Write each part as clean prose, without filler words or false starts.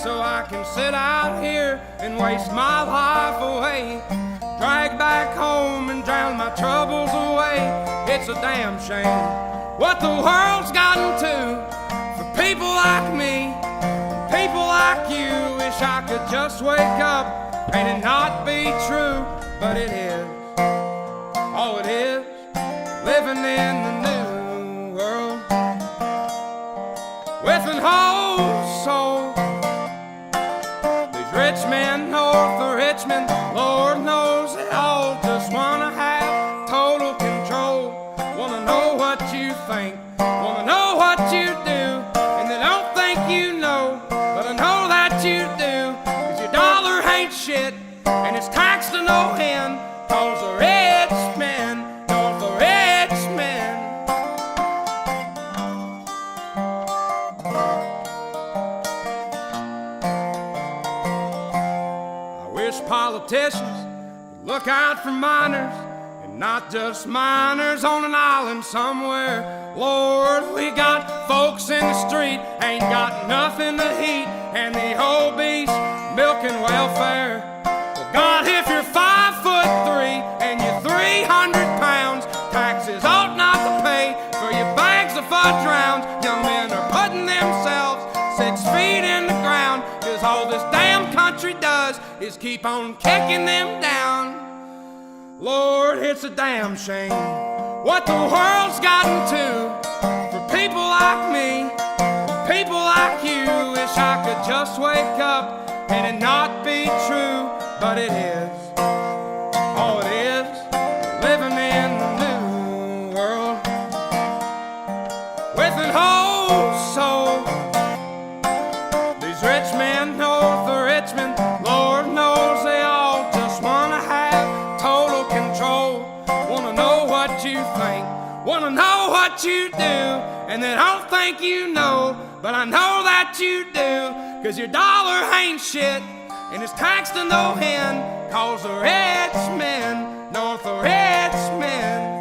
so I can sit out here and waste my life away. Drag back home and drown my troubles away. It's a damn shame what the world's gotten to for people like me, people like you. Wish I could just wake up and it not be true, but it is. Oh, it is living in the new world with an whole soul. These rich men north of Richmond, Lord knows they all just wanna have total control. Wanna know what you think, wanna know what you do, and they don't think you know, but I know that you do. 'Cause your dollar ain't shit, and it's taxed to no end. 'Cause the rich men, north of Richmond. I wish politicians would look out for miners, and not just miners on an island somewhere. Lord, we got folks in the street, ain't got nothing to eat, and the obese milking welfare. Well, God, if you're 5'3" and you're 300 pounds, taxes ought not to pay for your bags of fudge rounds. Young men are putting themselves 6 feet in the ground, 'cause all this damn country does is keep on kicking them down. Lord, it's a damn shame what the world's gotten to for people like me, people like you. Wish I could just wake up and it not be true, but it is. Oh, it is living in the new world with an whole soul. These rich men north of Richmond, Lord knows they all just wanna have total control. Wanna know what you think, wanna know what you do, and they don't think you know, but I know that you do. 'Cause your dollar ain't shit, and it's taxed to no end. 'Cause the rich men, north of Richmond.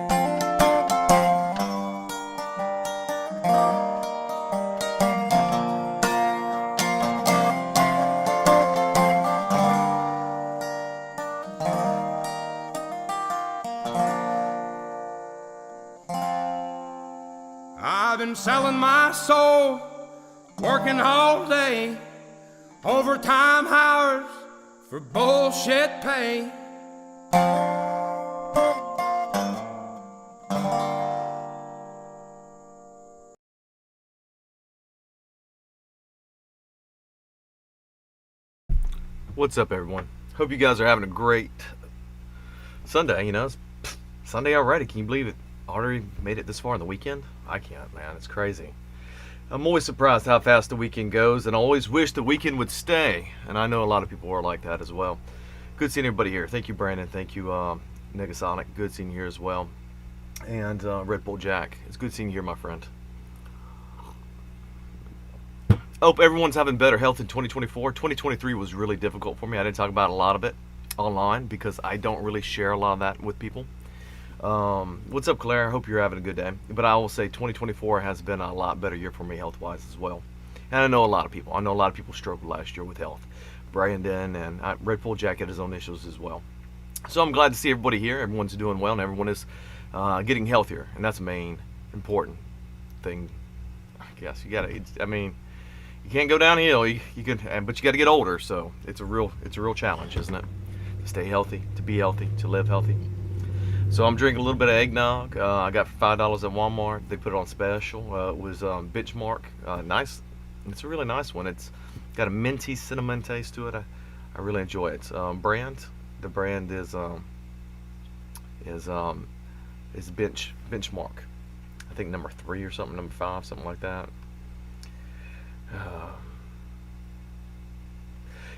I've been selling my soul, working all day, overtime hours for bullshit pay. What's up, everyone? Hope you guys are having a great Sunday. You know, it's Sunday already. Can you believe it? Already made it this far in the weekend? I can't, man. It's crazy. I'm always surprised how fast the weekend goes, and I always wish the weekend would stay. And I know a lot of people are like that as well. Good seeing everybody here. Thank you, Brandon. Thank you, Negasonic. Good seeing you here as well. And Red Bull Jack. It's good seeing you here, my friend. Hope everyone's having better health in 2024. 2023 was really difficult for me. I didn't talk about a lot of it online because I don't really share a lot of that with people. What's up, Claire? I hope you're having a good day. But I will say 2024 has been a lot better year for me health-wise as well. And I know a lot of people. I know a lot of people struggled last year with health. Brandon and Red Bull Jack had his own issues as well. So I'm glad to see everybody here. Everyone's doing well and everyone is getting healthier. And that's the main important thing. I guess you gotta, I mean, you can't go downhill. You can, but you got to get older. So it's a real challenge, isn't it? To stay healthy, to be healthy, to live healthy. So I'm drinking a little bit of eggnog. I got for $5 at Walmart. They put it on special. It was Benchmark. Nice. It's a really nice one. It's got a minty cinnamon taste to it. I really enjoy it. The brand is Benchmark. I think number 3 or something, number 5, something like that.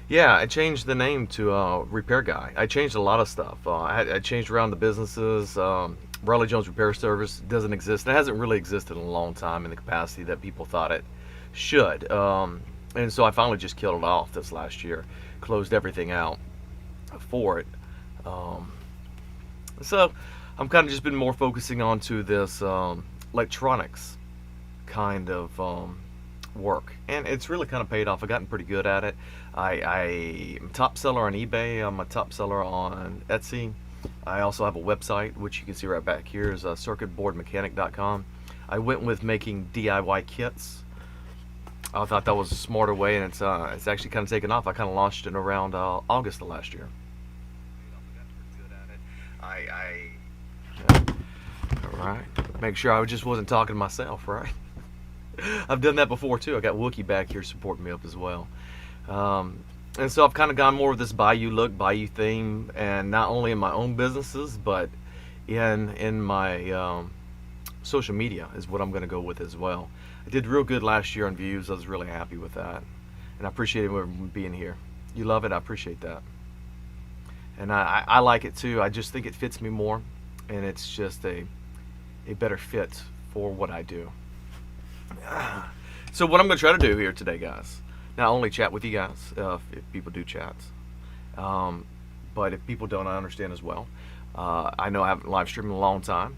Yeah, I changed the name to Repair Guy. I changed a lot of stuff. I changed around the businesses. Raleigh Jones Repair Service doesn't exist. It hasn't really existed in a long time in the capacity that people thought it should. And so I finally just killed it off this last year. Closed everything out for it. So I'm kind of just been more focusing on to this electronics kind of work, and it's really kind of paid off. I've gotten pretty good at it. I am a top seller on eBay. I'm a top seller on Etsy. I also have a website, which you can see right back here, is circuitboardmechanic.com. I went with making DIY kits. I thought that was a smarter way, and it's actually kind of taken off. I kind of launched it around August of last year. All right. Make sure I just wasn't talking to myself, right? I've done that before too. I got Wookie back here supporting me up as well. And so I've kind of gone more with this Bayou look, Bayou theme, and not only in my own businesses, but in my social media is what I'm going to go with as well. I did real good last year on views. I was really happy with that, and I appreciate everyone being here. You love it. I appreciate that, and I like it too. I just think it fits me more, and it's just a better fit for what I do. So what I'm going to try to do here today, guys, not only chat with you guys, if people do chats, but if people don't, I understand as well. I know I haven't live streamed in a long time,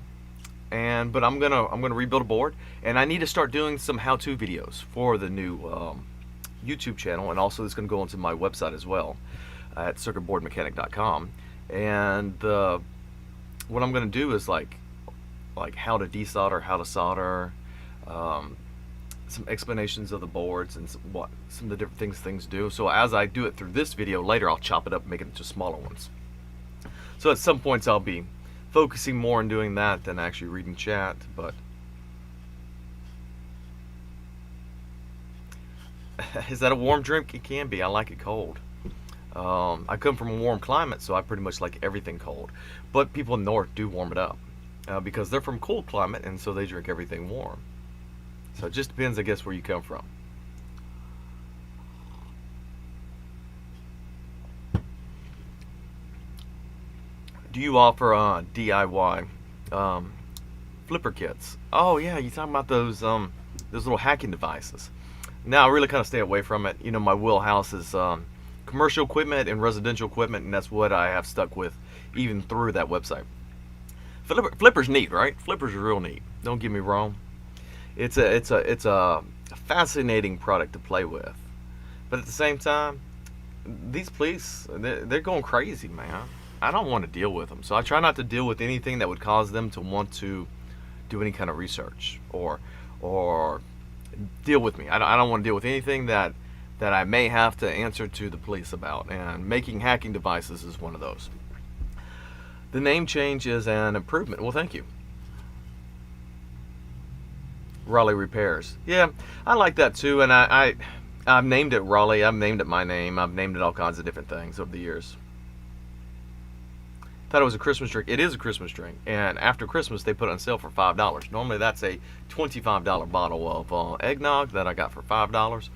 but I'm gonna rebuild a board, and I need to start doing some how-to videos for the new YouTube channel, and also it's going to go onto my website as well at circuitboardmechanic.com. And what I'm going to do is like how to desolder, how to solder, some explanations of the boards and some of the different things do. So as I do it through this video later, I'll chop it up and make it into smaller ones. So at some points I'll be focusing more on doing that than actually reading chat. But is that a warm drink? It can be. I like it cold. I come from a warm climate, so I pretty much like everything cold. But people in the north do warm it up because they're from cold climate, and so they drink everything warm. So it just depends, I guess, where you come from. Do you offer DIY flipper kits? Oh yeah, you talking about those little hacking devices? Now I really kind of stay away from it. You know, my wheelhouse is commercial equipment and residential equipment, and that's what I have stuck with even through that website. Flipper's neat, right? Flipper's real neat. Don't get me wrong. It's a fascinating product to play with, but at the same time, these police, they're going crazy, man. I don't want to deal with them, so I try not to deal with anything that would cause them to want to do any kind of research or deal with me. I don't want to deal with anything that I may have to answer to the police about, and making hacking devices is one of those. The name change is an improvement. Well, thank you. Raleigh Repairs. Yeah, I like that too, and I've named it Raleigh. I've named it my name. I've named it all kinds of different things over the years. Thought it was a Christmas drink. It is a Christmas drink, and after Christmas they put it on sale for $5. Normally that's a $25 bottle of eggnog that I got for $5.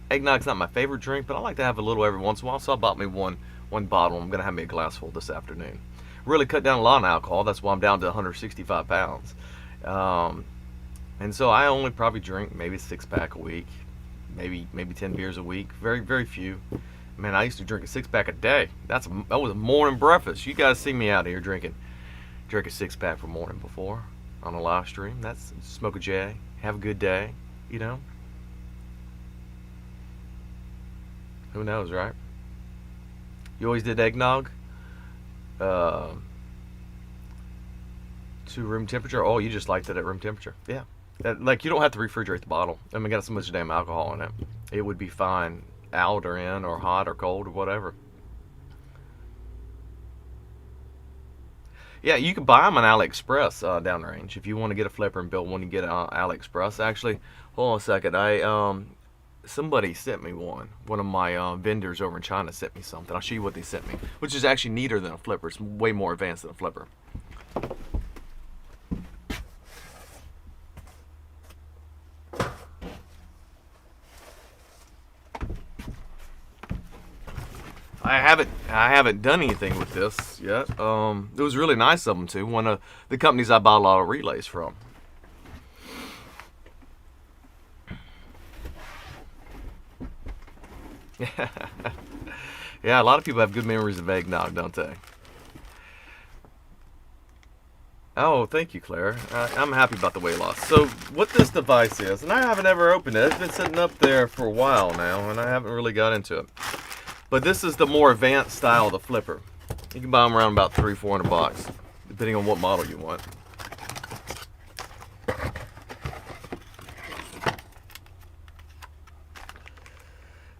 Eggnog's not my favorite drink, but I like to have a little every once in a while, so I bought me one bottle. I'm gonna have me a glass full this afternoon. Really cut down a lot on alcohol. That's why I'm down to 165 pounds. And so I only probably drink maybe a 6-pack a week, maybe 10 beers a week. Very, very few. Man, I used to drink a 6-pack a day. That was a morning breakfast. You guys see me out here drinking a 6-pack for morning before on a live stream. That's smoke a J, have a good day, you know. Who knows, right? You always did eggnog to room temperature. Oh, you just liked it at room temperature. Yeah. Like, you don't have to refrigerate the bottle. I mean, got so much damn alcohol in it. It would be fine out or in or hot or cold or whatever. Yeah, you can buy them on AliExpress downrange. If you want to get a flipper and build one, you get it on AliExpress. Actually, hold on a second. Somebody sent me one. One of my vendors over in China sent me something. I'll show you what they sent me, which is actually neater than a flipper. It's way more advanced than a flipper. I haven't done anything with this yet. It was really nice of them too. One of the companies I buy a lot of relays from. Yeah, a lot of people have good memories of eggnog, don't they? Oh, thank you, Claire. I'm happy about the weight loss. So, what this device is, and I haven't ever opened it. It's been sitting up there for a while now, and I haven't really got into it. But this is the more advanced style of the flipper. You can buy them around about $300-400, depending on what model you want.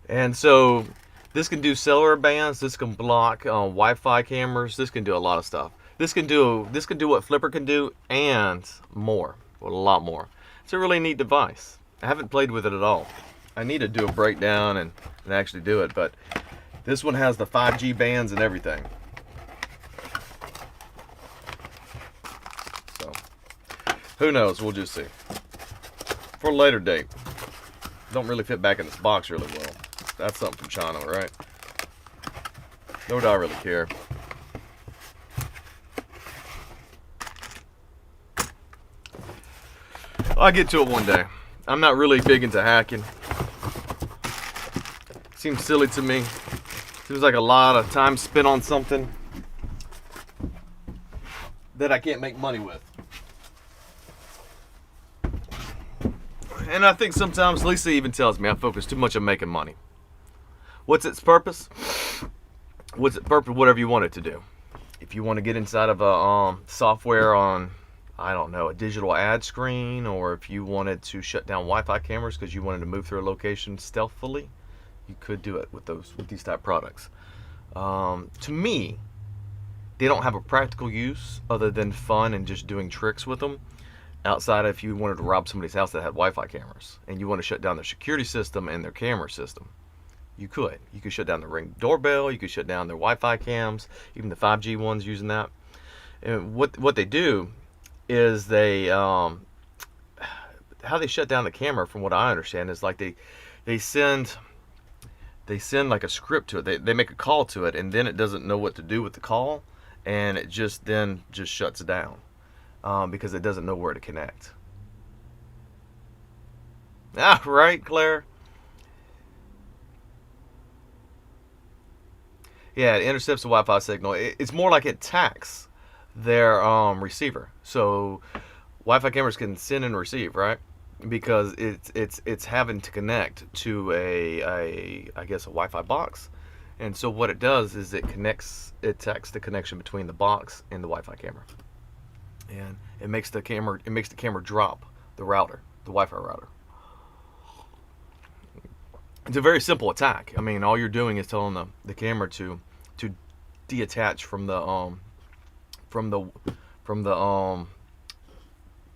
And so, this can do cellular bands. This can block Wi-Fi cameras. This can do a lot of stuff. This can do what Flipper can do and more, well, a lot more. It's a really neat device. I haven't played with it at all. I need to do a breakdown and actually do it, but this one has the 5G bands and everything. So, who knows? We'll just see. For a later date. Don't really fit back in this box really well. That's something from China, right? Nor do I really care. I'll get to it one day. I'm not really big into hacking. Seems silly to me. Seems like a lot of time spent on something that I can't make money with. And I think sometimes Lisa even tells me I focus too much on making money. What's its purpose? What's its purpose? Whatever you want it to do. If you want to get inside of a software on, I don't know, a digital ad screen, or if you wanted to shut down Wi-Fi cameras because you wanted to move through a location stealthily, you could do it with these type of products. To me, they don't have a practical use other than fun and just doing tricks with them. Outside, if you wanted to rob somebody's house that had Wi-Fi cameras and you want to shut down their security system and their camera system, you could. You could shut down the Ring doorbell. You could shut down their Wi-Fi cams, even the 5G ones using that. And what they do is they how they shut down the camera, from what I understand, is like they send like a script to it. They make a call to it, and then it doesn't know what to do with the call, and it just shuts down because it doesn't know where to connect. Ah, right, Claire. Yeah, it intercepts the Wi-Fi signal. It's more like it attacks their receiver. So Wi-Fi cameras can send and receive, right? Because it's having to connect to I guess a Wi-Fi box, and so what it does is it attacks the connection between the box and the Wi-Fi camera, and it makes the camera drop the Wi-Fi router. It's a very simple attack. I mean, all you're doing is telling the camera to detach from the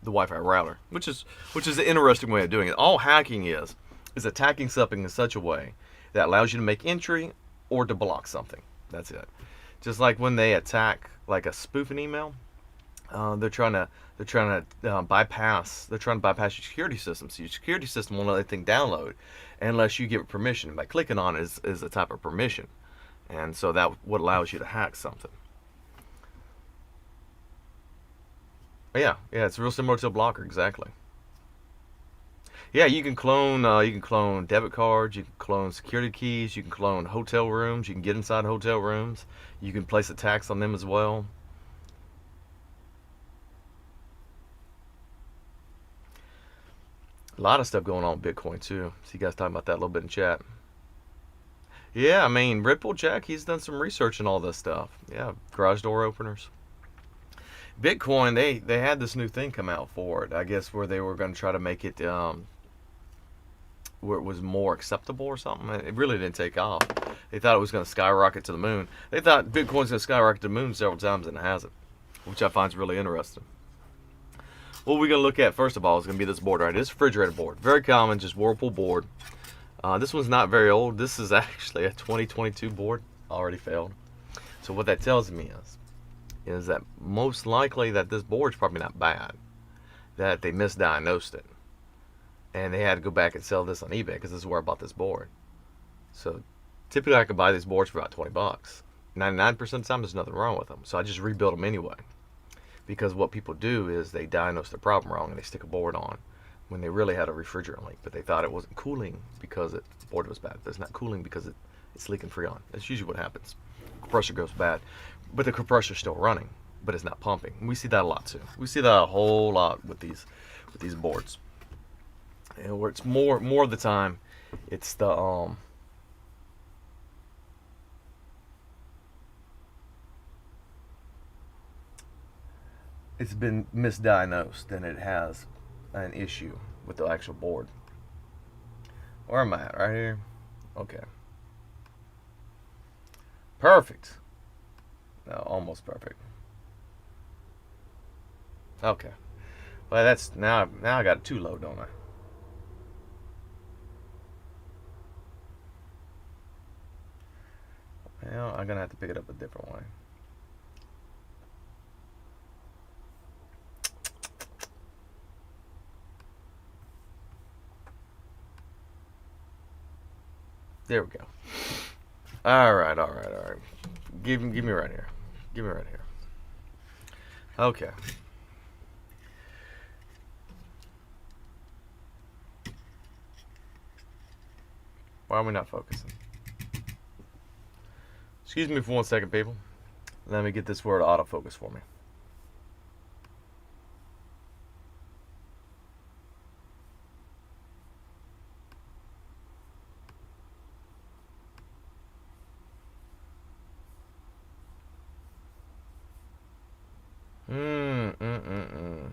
Wi-Fi router, which is an interesting way of doing it. All hacking is attacking something in such a way that allows you to make entry or to block something. That's it. Just like when they attack like a spoofing email, they're trying to bypass your security system. So your security system won't let anything download unless you give it permission. By clicking on it is a type of permission, and so that what allows you to hack something. Yeah, it's real similar to a blocker, exactly. Yeah, you can clone debit cards, you can clone security keys, you can clone hotel rooms, you can get inside hotel rooms, you can place attacks on them as well. A lot of stuff going on with Bitcoin too. So you guys talking about that a little bit in chat. Yeah, I mean, Red Bull Jack, he's done some research on all this stuff. Yeah, garage door openers. Bitcoin, they had this new thing come out for it, I guess, where they were going to try to make it where it was more acceptable or something. It really didn't take off. They thought it was going to skyrocket to the moon. They thought Bitcoin's going to skyrocket to the moon several times, and it hasn't, which I find is really interesting. What we're going to look at first of all is going to be this board right here. This refrigerator board, very common, just Whirlpool board. This one's not very old. This is actually a 2022 board, already failed. So what that tells me is that most likely that this board's probably not bad, that they misdiagnosed it, and they had to go back and sell this on eBay, because this is where I bought this board. So typically I could buy these boards for about 20 bucks. 99% of the time there's nothing wrong with them, so I just rebuild them anyway, because what people do is they diagnose the problem wrong and they stick a board on when they really had a refrigerant leak, but they thought it wasn't cooling because the board was bad, but it's not cooling because it's leaking Freon. That's usually what happens. Compressor goes bad, but the compressor's still running. but it's not pumping. We see that a lot too. We see that a whole lot with these boards. And where it's more of the time, it's the it's been misdiagnosed than it has an issue with the actual board. Where am I at? Right here? Okay. Perfect. No, almost perfect. Okay. Well, that's now I got it too low, don't I? Well, I'm gonna have to pick it up a different way. There we go. All right. Give me right here. Give me right here. Okay. Why are we not focusing? Excuse me for 1 second, people. Let me get this word autofocus for me. Mm, mm, mm, mm.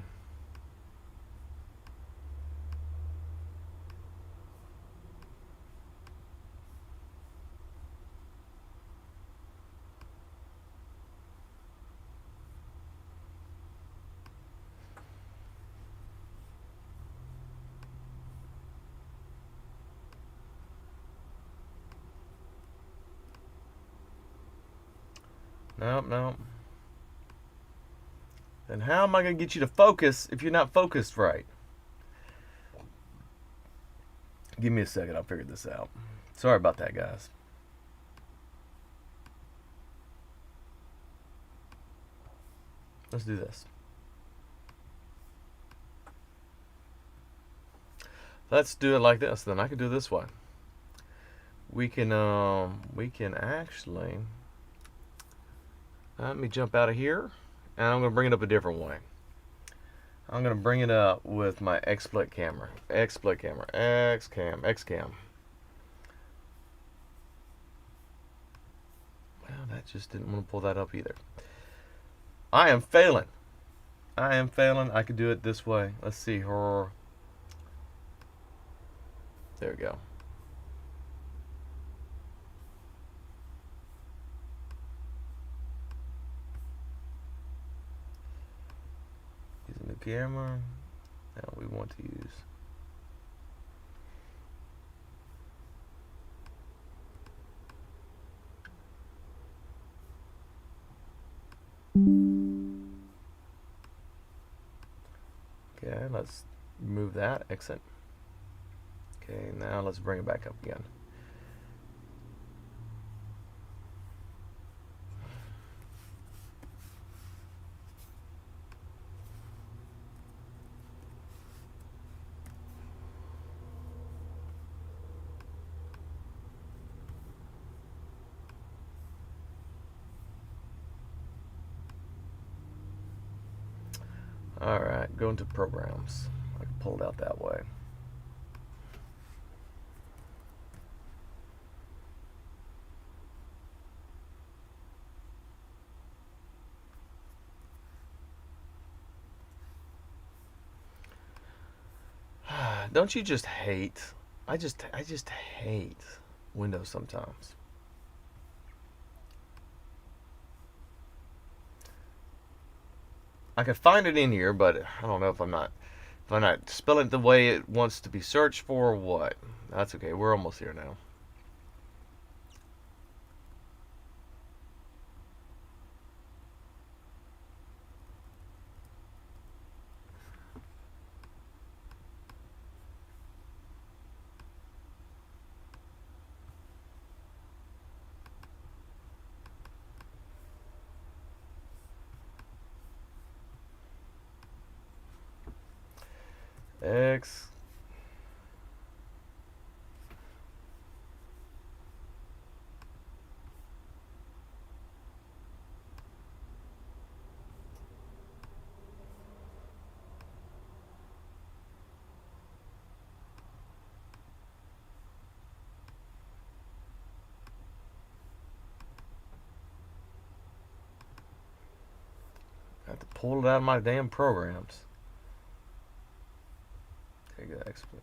Nope. Then how am I going to get you to focus if you're not focused right? Give me a second. I'll figure this out. Sorry about that, guys. Let's do this. Let's do it like this. Then I can do it this way. We can actually, let me jump out of here, and I'm gonna bring it up a different way. I'm gonna bring it up with my XSplit camera. XCam. Well, that just didn't want to pull that up either. I am failing. I could do it this way. Let's see her. There we go. Using the camera. Now we want to use. Okay, let's remove that, exit. Okay, now let's bring it back up again. Alright, go into programs. I can pull it out that way. Don't you just hate? I just hate Windows sometimes. I could find it in here, but I don't know if I'm not spelling it the way it wants to be searched for or what. That's okay. We're almost here now. X. have to pull it out of my damn programs. Okay, good. Export.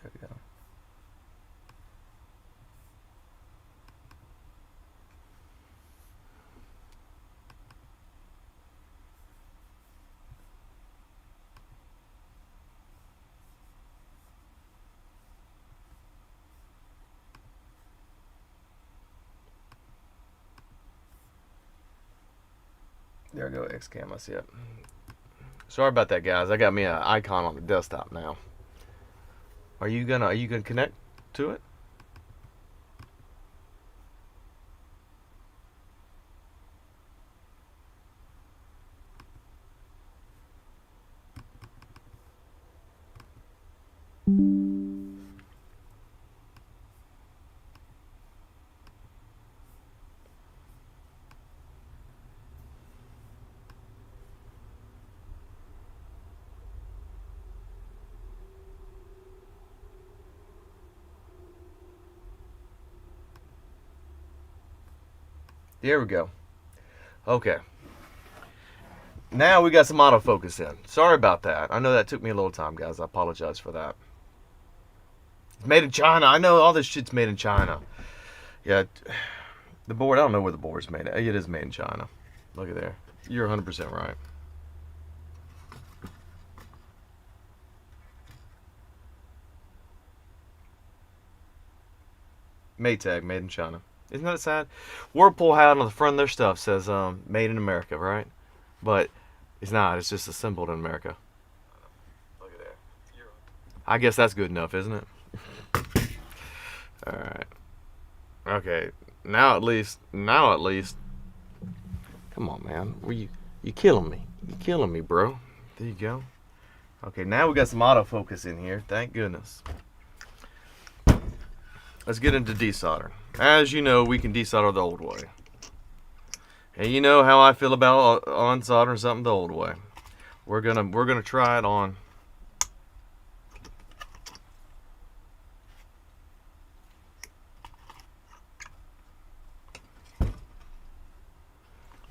There we go. There we go, XCam, I see it. Sorry about that, guys. I got me an icon on the desktop now. Are you gonna connect to it? There we go. Okay. Now we got some autofocus in. Sorry about that. I know that took me a little time, guys. I apologize for that. It's made in China. I know all this shit's made in China. Yeah. The board, I don't know where the board's made. It is made in China. Look at there. You're 100% right. Maytag, made in China. Isn't that sad? Whirlpool had on the front of their stuff says made in America, right? But it's not. It's just assembled in America. Look at that. I guess that's good enough, isn't it? All right. Okay. Now at least. Come on, man. You killing me. You killing me, bro. There you go. Okay. Now we got some autofocus in here. Thank goodness. Let's get into desoldering. As you know, we can desolder the old way. And you know how I feel about unsoldering something the old way. We're gonna try it on.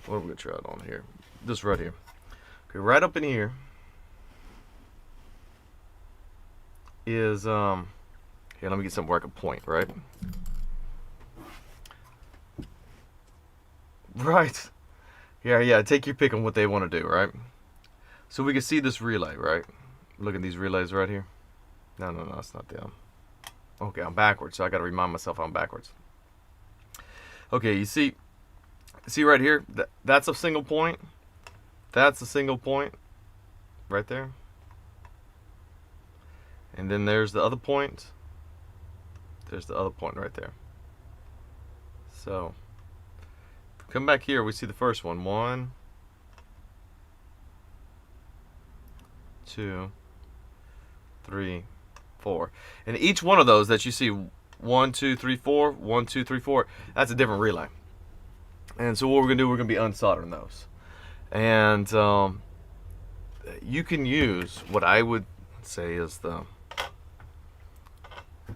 What are we gonna try it on here? This right here. Okay, right up in here is here, let me get something where I can point, right? Right. Yeah, take your pick on what they want to do, right? So we can see this relay, right? Look at these relays right here. No, it's not them. Okay, I'm backwards, so I got to remind myself I'm backwards. Okay, you see right here? That's a single point. That's a single point right there. And then there's the other point. There's the other point right there. So come back here, we see the first one. 1, 2, 3, 4. And each one of those that you see 1, 2, 3, 4, 1, 2, 3, 4, that's a different relay. And so what we're gonna do, we're gonna be unsoldering those. And you can use what I would say is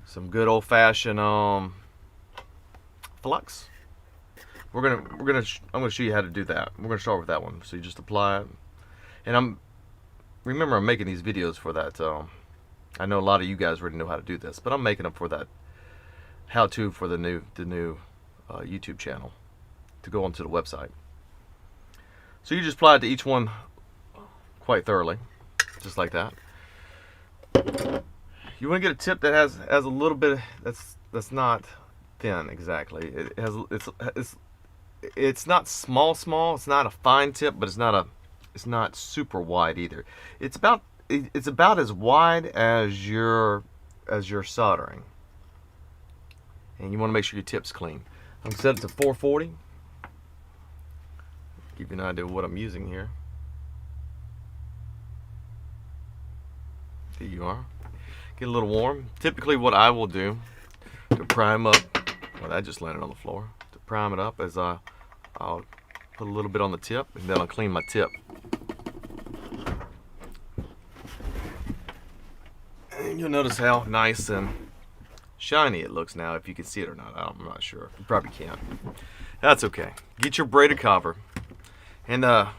some good old-fashioned flux. I'm gonna show you how to do that. We're gonna start with that one. So you just apply it, and remember I'm making these videos for that. I know a lot of you guys already know how to do this, but I'm making them for that how-to for the new YouTube channel to go onto the website. So you just apply it to each one quite thoroughly, just like that. You want to get a tip that has a little bit that's not thin exactly. It's not small. It's not a fine tip, but it's not super wide either. It's about as wide as your soldering. And you want to make sure your tip's clean. I'm set it to 440. Give you an idea of what I'm using here. There you are. Get a little warm. Typically what I will do to prime up, well, that just landed on the floor. To prime it up is I'll put a little bit on the tip, and then I'll clean my tip. And you'll notice how nice and shiny it looks now, if you can see it or not. I'm not sure. You probably can't. That's okay. Get your braided copper. And the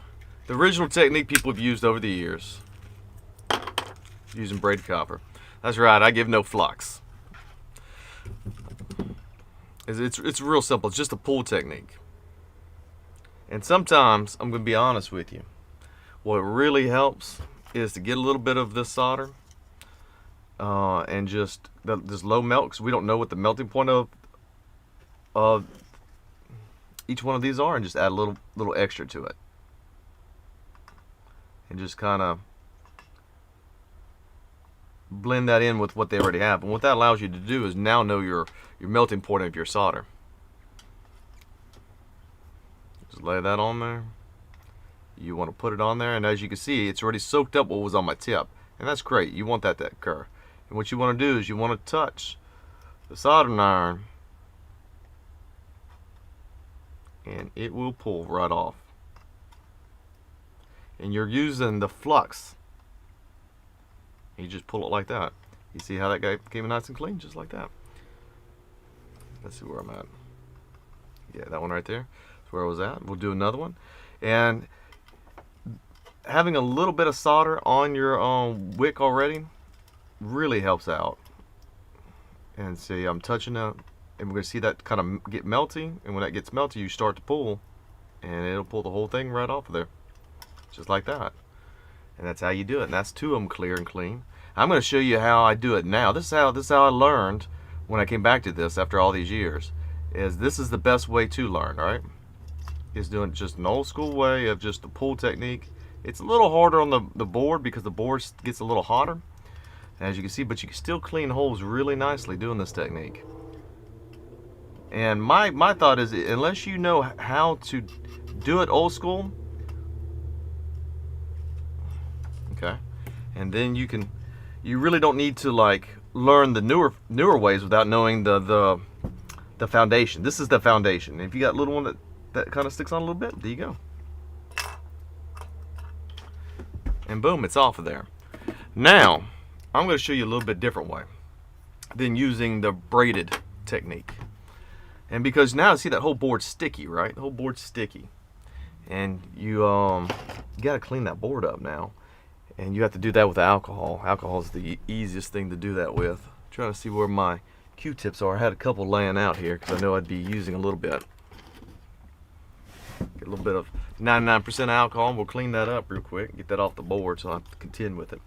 original technique people have used over the years, using braided copper. That's right, I give no flux. It's real simple. It's just a pull technique. And sometimes, I'm going to be honest with you, what really helps is to get a little bit of this solder and just this low melt, because we don't know what the melting point of each one of these are, and just add a little extra to it. And just kind of blend that in with what they already have. And what that allows you to do is now know your melting point of your solder. Just lay that on there. You want to put it on there, and as you can see, it's already soaked up what was on my tip. And that's great. You want that to occur. And what you want to do is you want to touch the soldering iron, and it will pull right off. And you're using the flux. You just pull it like that. You see how that guy came nice and clean, just like that. Let's see where I'm at. Yeah, that one right there. That's where I was at. We'll do another one. And having a little bit of solder on your wick already really helps out. And see, I'm touching it, and we're going to see that kind of get melty. And when that gets melty, you start to pull, and it'll pull the whole thing right off of there. Just like that. And that's how you do it. And that's 2 of them clear and clean. I'm going to show you how I do it now. This is how I learned when I came back to this after all these years. This is the best way to learn, right? Is doing just an old school way of just the pull technique. It's a little harder on the board because the board gets a little hotter, as you can see, but you can still clean holes really nicely doing this technique. And my thought is, unless you know how to do it old school, okay, and then you really don't need to like learn the newer ways without knowing the foundation. This is the foundation. If you got a little one that kind of sticks on a little bit, there you go. And boom, it's off of there. Now, I'm going to show you a little bit different way than using the braided technique. And because now, see, that whole board's sticky, right? The whole board's sticky. And you got to clean that board up now. And you have to do that with alcohol. Alcohol is the easiest thing to do that with. I'm trying to see where my Q-tips are. I had a couple laying out here because I know I'd be using a little bit. Get a little bit of 99% alcohol, and we'll clean that up real quick. Get that off the board so I don't have to contend with it.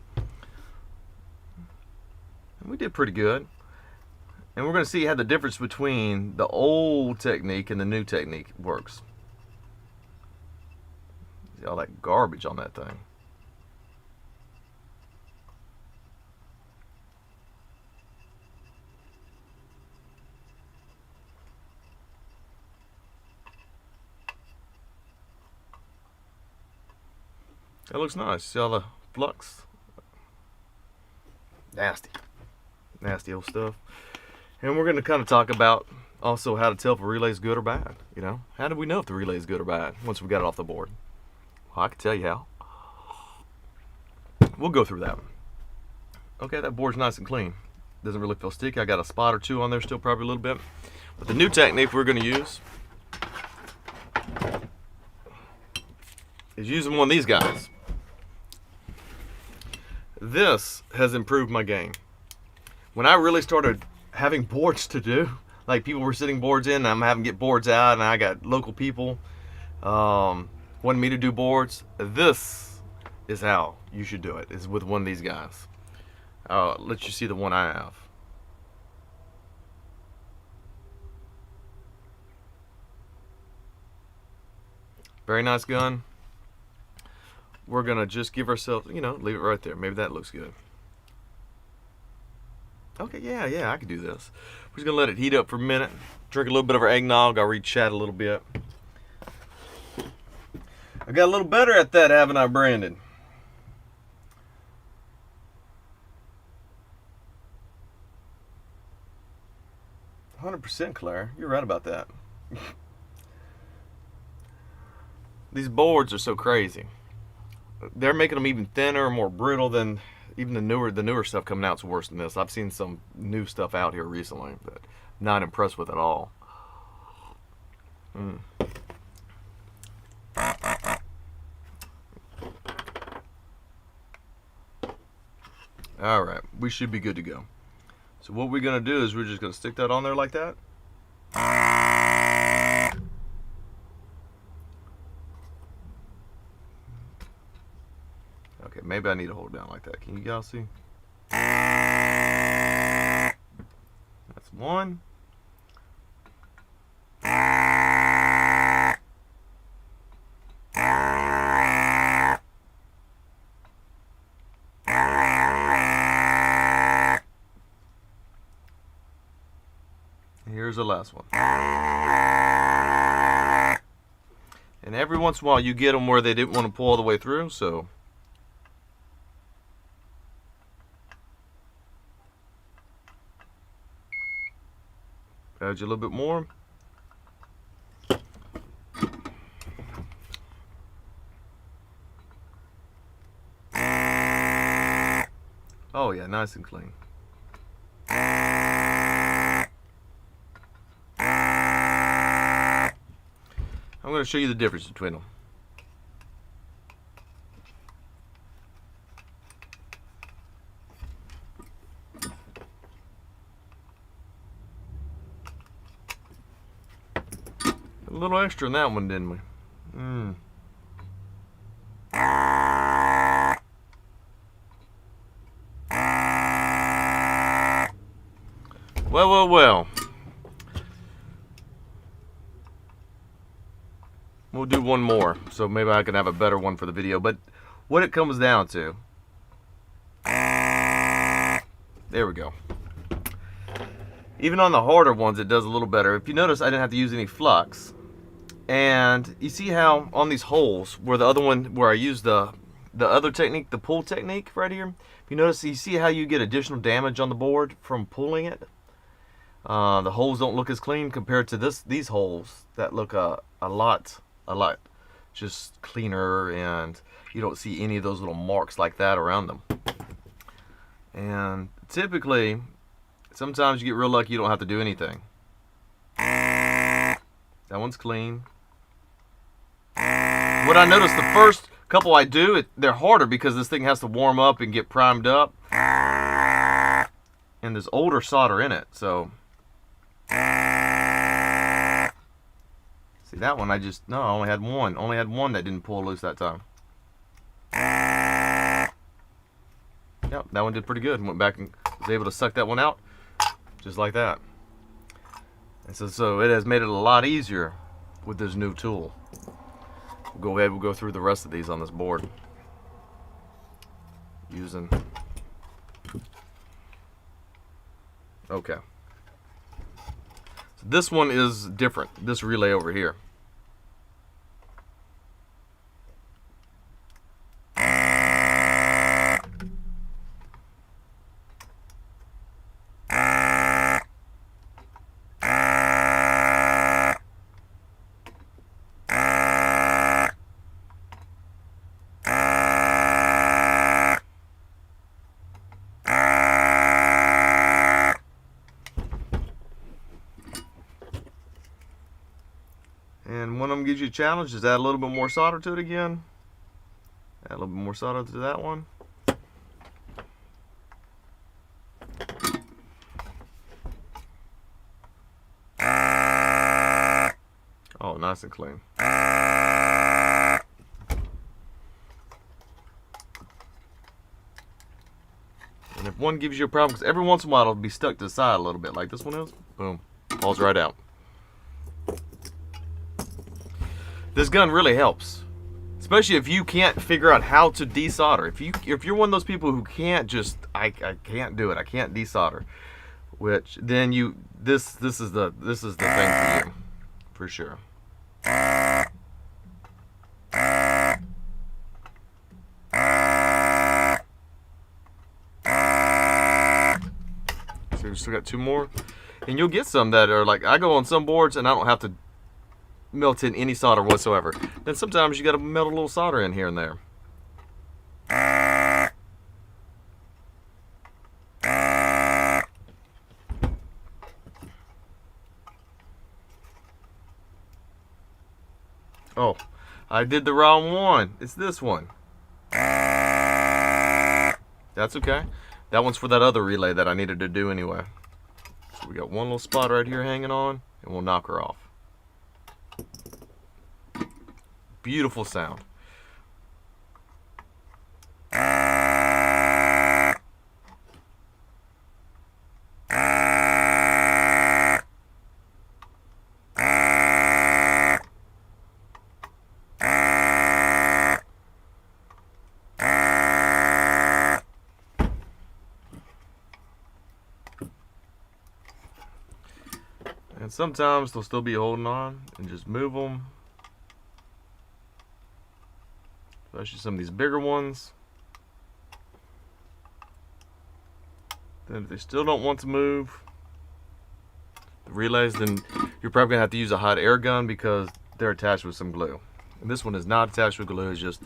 And we did pretty good. And we're going to see how the difference between the old technique and the new technique works. See all that garbage on that thing. That looks nice. See all the flux? Nasty. Nasty old stuff. And we're going to kind of talk about also how to tell if a relay is good or bad. You know, how do we know if the relay is good or bad once we got it off the board? Well, I can tell you how. We'll go through that. Okay, that board's nice and clean. Doesn't really feel sticky. I got a spot or two on there still, probably a little bit. But the new technique we're going to use is using one of these guys. This has improved my game. When I really started having boards to do, like people were sitting boards in, and I'm having to get boards out, and I got local people wanting me to do boards. This is how you should do it, is with one of these guys. I'll let you see the one I have. Very nice gun. We're gonna just give ourselves, you know, leave it right there. Maybe that looks good. Okay, yeah, I can do this. We're just gonna let it heat up for a minute. Drink a little bit of our eggnog. I'll re-chat a little bit. I got a little better at that, haven't I, Brandon? "100%, Claire. You're right about that." These boards are so crazy. They're making them even thinner, more brittle than even the newer stuff coming out's worse than this. I've seen some new stuff out here recently that I'm not impressed with at all. Mm. Alright, we should be good to go. So what we're going to do is we're just going to stick that on there like that. Okay, maybe I need to hold it down like that. Can you guys see? That's one. Here's the last one. And every once in a while you get them where they didn't want to pull all the way through, so add you a little bit more. Oh yeah, nice and clean. I'm going to show you the difference between them. A little extra in that one, didn't we? Well, well, well. We'll do one more, so maybe I can have a better one for the video. But what it comes down to... There we go. Even on the harder ones, it does a little better. If you notice, I didn't have to use any flux. And you see how on these holes, where the other one, where I used the other technique, the pull technique right here, if you notice, you see how you get additional damage on the board from pulling it? The holes don't look as clean compared to these holes that look a lot just cleaner, and you don't see any of those little marks like that around them. And typically, sometimes you get real lucky, you don't have to do anything. That one's clean. What I noticed, the first couple I do, they're harder because this thing has to warm up and get primed up. And there's older solder in it, so... See, that one I only had one. Only had one that didn't pull loose that time. Yep, that one did pretty good. Went back and was able to suck that one out just like that. And so it has made it a lot easier with this new tool. We'll go through the rest of these on this board using... Okay. So this one is different, this relay over here. And one of them gives you a challenge, just add a little bit more solder to it again. Add a little bit more solder to that one. Oh, nice and clean. And if one gives you a problem, because every once in a while it'll be stuck to the side a little bit, like this one is, boom, falls right out. This gun really helps, especially if you can't figure out how to desolder. If you're one of those people who can't just, I can't do it, I can't desolder, which then this is the thing for you, for sure. So we still got two more, and you'll get some that are like, I go on some boards and I don't have to melt in any solder whatsoever. Then sometimes you got to melt a little solder in here and there. Oh, I did the wrong one. It's this one. That's okay. That one's for that other relay that I needed to do anyway. So we got one little spot right here hanging on, and we'll knock her off. Beautiful sound. And sometimes they'll still be holding on, and just move them. Especially some of these bigger ones. Then if they still don't want to move the relays, then you're probably going to have to use a hot air gun because they're attached with some glue. And this one is not attached with glue, it's just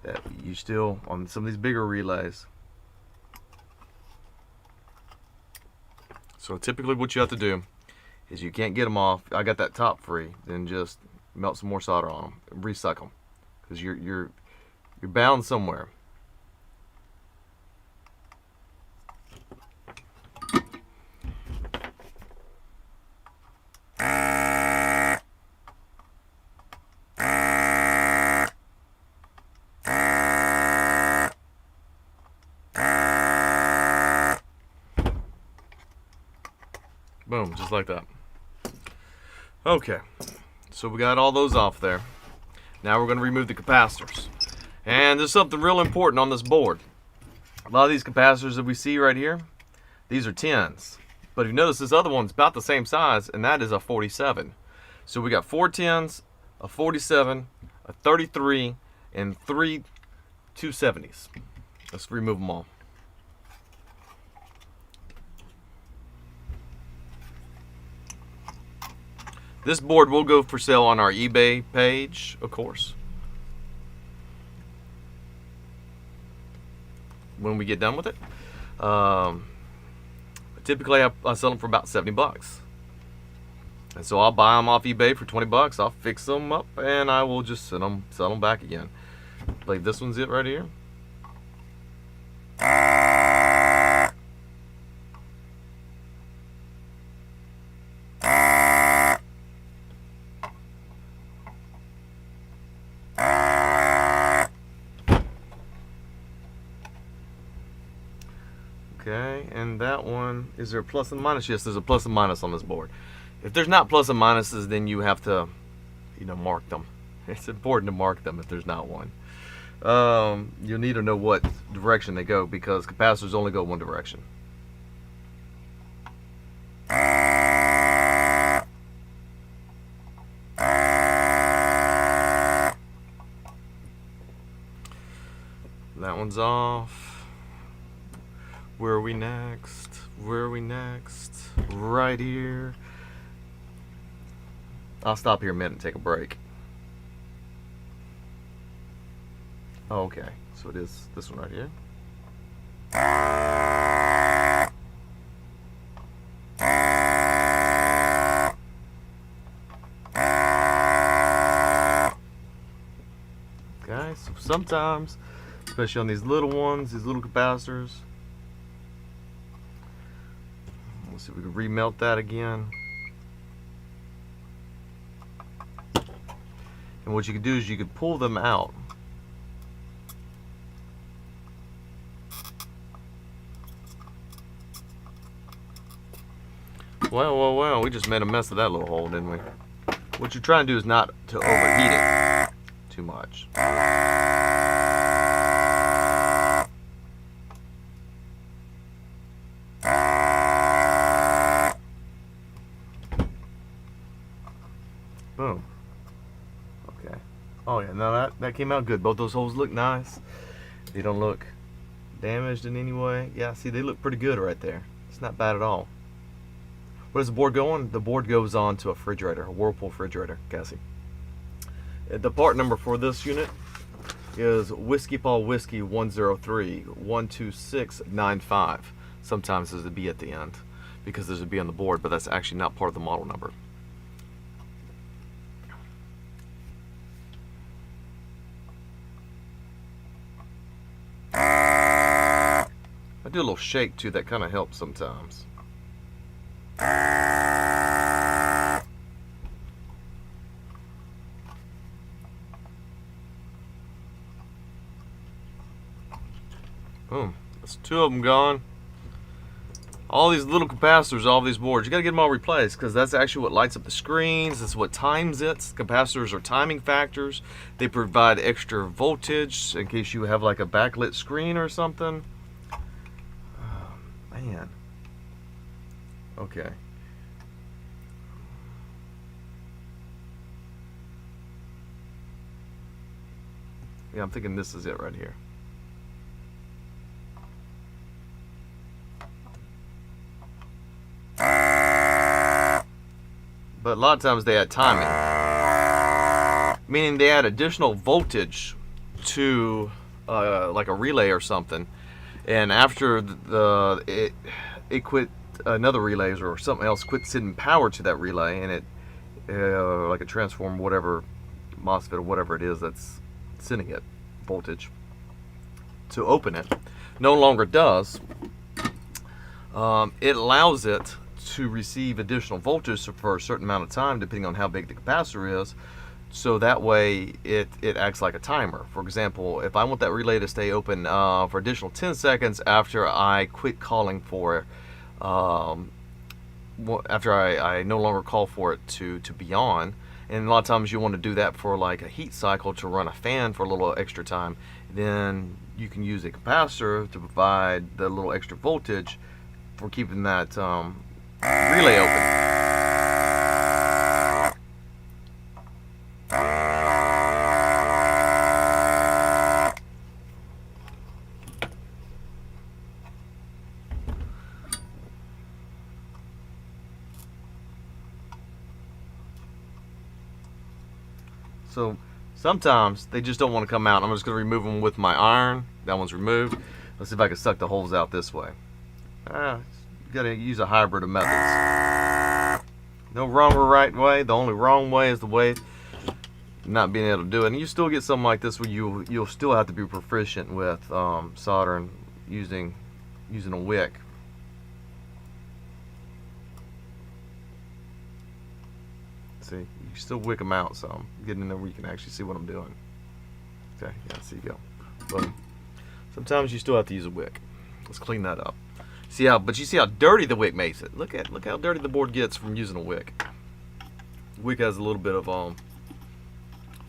that you still, on some of these bigger relays. So typically what you have to do is you can't get them off. I got that top free, then just melt some more solder on them and resuck them, because you're bound somewhere. Boom, just like that. Okay, so we got all those off there. Now we're going to remove the capacitors. And there's something real important on this board. A lot of these capacitors that we see right here, these are 10s. But if you notice, this other one's about the same size, and that is a 47. So we got 4 10s, a 47, a 33, and 3 270s. Let's remove them all. This board will go for sale on our eBay page, of course, when we get done with it. Typically I sell them for about 70 bucks. And so I'll buy them off eBay for 20 bucks. I'll fix them up and I will just sell them back again. I believe this one's it right here. Okay, and that one, is there a plus and minus? Yes, there's a plus and minus on this board. If there's not plus and minuses, then you have to, mark them. It's important to mark them if there's not one. You'll need to know what direction they go, because capacitors only go one direction. That one's off. Where are we next? Where are we next? Right here. I'll stop here a minute and take a break. Oh, okay, so it is this one right here. Okay, so sometimes, especially on these little ones, these little capacitors, let's see if we can remelt that again. And what you could do is you could pull them out. Well, we just made a mess of that little hole, didn't we? What you're trying to do is not to overheat it too much. Boom. Okay. Oh yeah, now that came out good. Both those holes look nice. They don't look damaged in any way. Yeah, see, they look pretty good right there. It's not bad at all. Where does the board go on? The board goes on to a refrigerator, a Whirlpool refrigerator, Cassie. The part number for this unit is Whiskey Paul Whiskey 103 12695. Sometimes there's a B at the end because there's a B on the board, but that's actually not part of the model number. I do a little shake too, that kind of helps sometimes. Boom. That's 2 of them gone. All these little capacitors, all these boards, you gotta get them all replaced because that's actually what lights up the screens. That's what times it. Capacitors are timing factors. They provide extra voltage in case you have like a backlit screen or something. Oh, man. Okay. Yeah, I'm thinking this is it right here. But a lot of times they add timing, meaning they add additional voltage to like a relay or something, and after it quit, another relay or something else quit sending power to that relay, and it like a transformer, whatever, MOSFET or whatever it is that's sending it voltage to open it, no longer does. It allows it to receive additional voltage for a certain amount of time, depending on how big the capacitor is. So that way it acts like a timer. For example, if I want that relay to stay open for additional 10 seconds after I quit calling for it, after I no longer call for it to be on, and a lot of times you want to do that for like a heat cycle to run a fan for a little extra time, then you can use a capacitor to provide the little extra voltage for keeping that relay open. So sometimes they just don't want to come out. I'm just going to remove them with my iron. That one's removed. Let's see if I can suck the holes out this way. You got to use a hybrid of methods. No wrong or right way. The only wrong way is the way not being able to do it. And you still get something like this where you'll still have to be proficient with soldering using a wick. See, you still wick them out some. Getting in there where you can actually see what I'm doing. Okay, yeah, so you go. Boom. Sometimes you still have to use a wick. Let's clean that up. But you see how dirty the wick makes it. Look how dirty the board gets from using a wick. The wick has a little bit of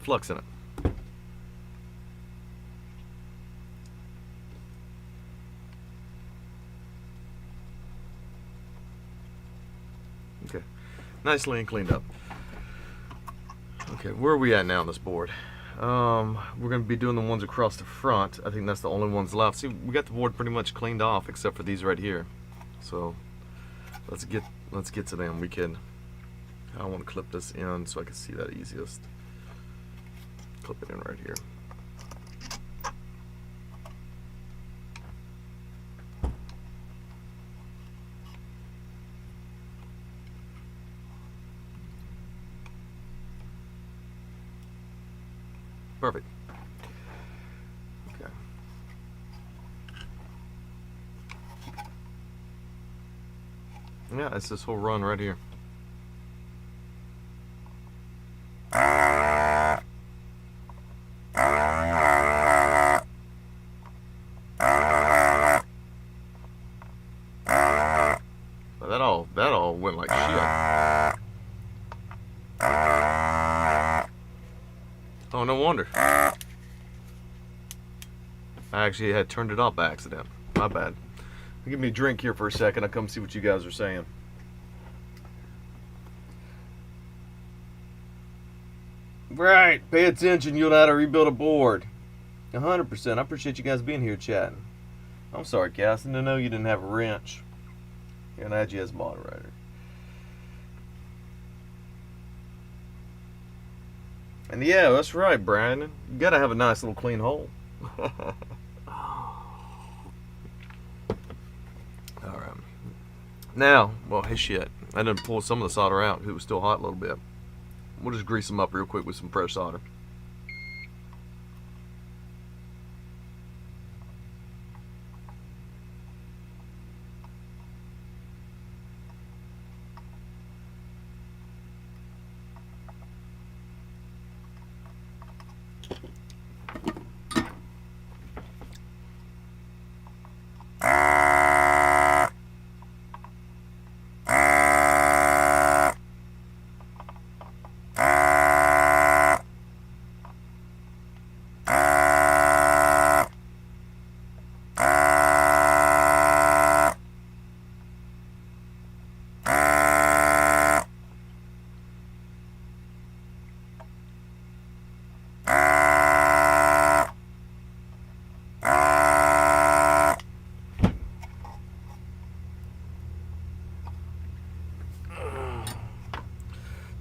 flux in it. Okay, nicely and cleaned up. Okay, where are we at now on this board? We're going to be doing the ones across the front. I think that's the only ones left. See, we got the board pretty much cleaned off except for these right here. So let's get to them. I want to clip this in so I can see that easiest. Clip it in right here. Perfect. Okay. Yeah, it's this whole run right here. Well, that all went like shit. Oh, no wonder. I actually had turned it off by accident. My bad. Give me a drink here for a second. I'll come see what you guys are saying. Right. Pay attention. You'll know how to rebuild a board. 100%. I appreciate you guys being here chatting. I'm sorry, Cass. I didn't know you didn't have a wrench. Here, and I had you as moderator. And yeah, that's right, Brandon. You gotta have a nice little clean hole. Alright. Now, well, hey shit. I didn't pull some of the solder out. It was still hot a little bit. We'll just grease them up real quick with some fresh solder.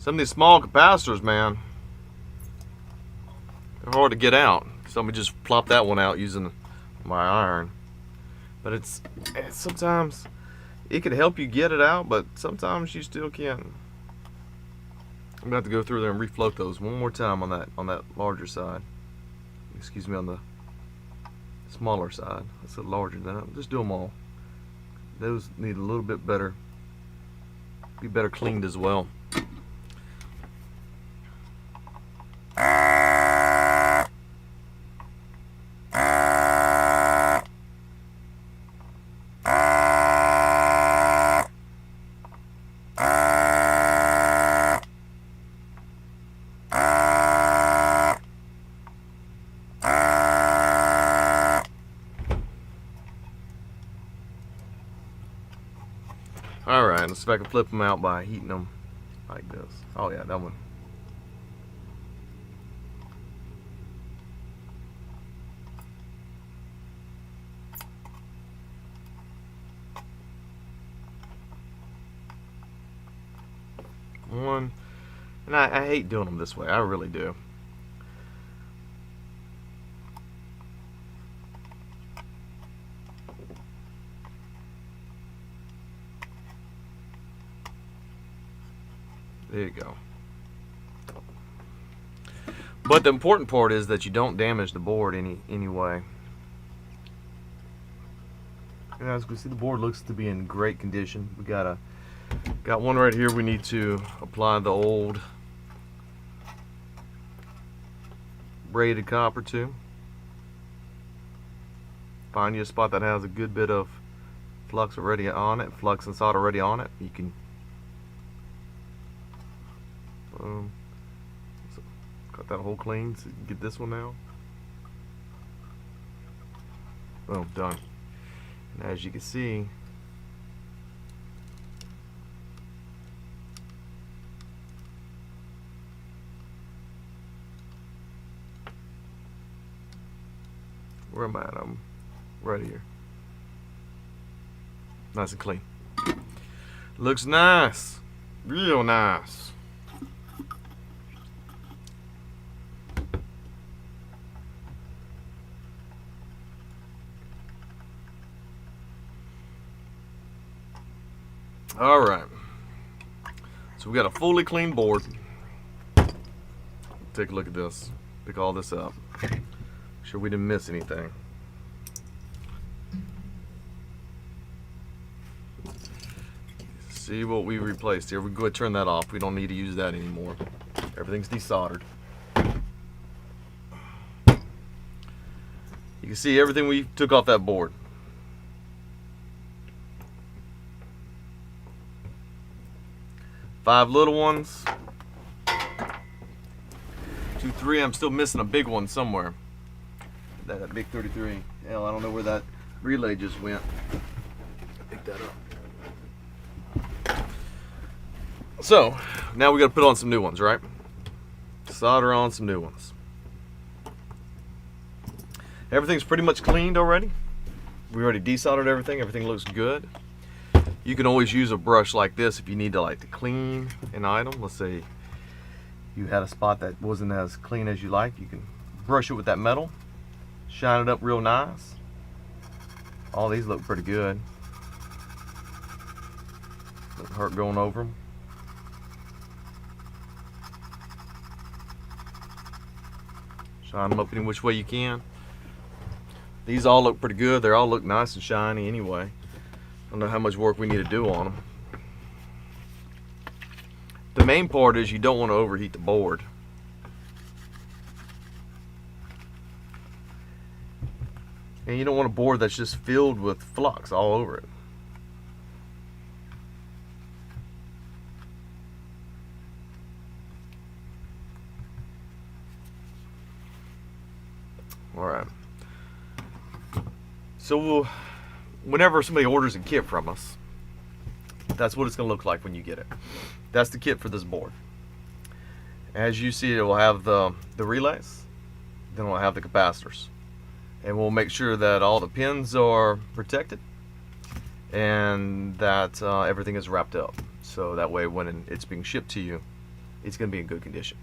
Some of these small capacitors, man, they're hard to get out. So let me just plop that one out using my iron. But it's sometimes it can help you get it out, but sometimes you still can't. I'm gonna have to go through there and refloat those one more time on that larger side. Excuse me, on the smaller side. I said larger than that. Just do them all. Those need a little bit better, be better cleaned as well. Alright, let's see if I can flip them out by heating them like this. Oh yeah, that one. One. And I hate doing them this way. I really do. There you go. But the important part is that you don't damage the board anyway. And as we see, the board looks to be in great condition. We got one right here we need to apply the old braided copper to. Find you a spot that has a good bit of flux already on it, flux and solder already on it. You can so cut that hole clean so you can get this one now. Boom, done. And as you can see, where am I at? I'm right here. Nice and clean. Looks nice. Real nice. All right, so we got a fully clean board. Take a look at this. Pick all this up. Make sure we didn't miss anything. See what we replaced here. We go ahead and turn that off. We don't need to use that anymore. Everything's desoldered. You can see everything we took off that board. Five little ones, 2, 3. I'm still missing a big one somewhere. That big 33. Hell, I don't know where that relay just went. Pick that up. So now we got to put on some new ones, right? Solder on some new ones. Everything's pretty much cleaned already. We already desoldered everything. Everything looks good. You can always use a brush like this if you need to clean an item. Let's say you had a spot that wasn't as clean as you like. You can brush it with that metal, shine it up real nice. All these look pretty good. Doesn't hurt going over them. Shine them up any which way you can. These all look pretty good. They all look nice and shiny anyway. I don't know how much work we need to do on them. The main part is you don't want to overheat the board. And you don't want a board that's just filled with flux all over it. Alright. So whenever somebody orders a kit from us, that's what it's going to look like when you get it. That's the kit for this board. As you see, it will have the relays, then we'll have the capacitors, and we'll make sure that all the pins are protected and that everything is wrapped up, so that way when it's being shipped to you, it's going to be in good condition.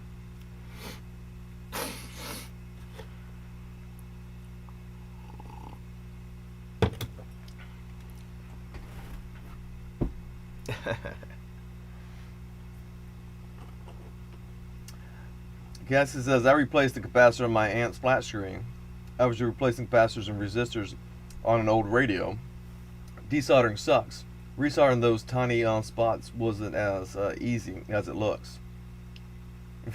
Cassie says, I replaced the capacitor on my aunt's flat screen. I was replacing capacitors and resistors on an old radio. Desoldering sucks. Resoldering those tiny spots wasn't as easy as it looks.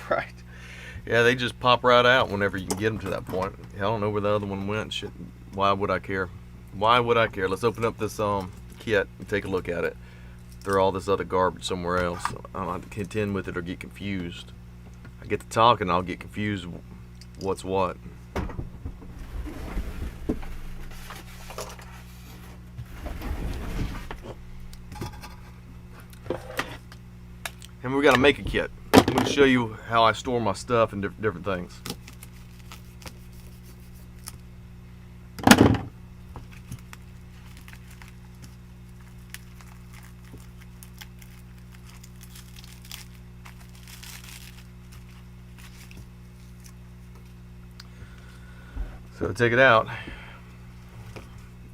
Right. Yeah, they just pop right out whenever you can get them to that point. I don't know where the other one went. Shit. Why would I care? Why would I care? Let's open up this kit and take a look at it. Throw all this other garbage somewhere else. I don't have to contend with it or get confused. I get to talking and I'll get confused what's what. And we got to make a kit. I'm going to show you how I store my stuff and different things. So take it out.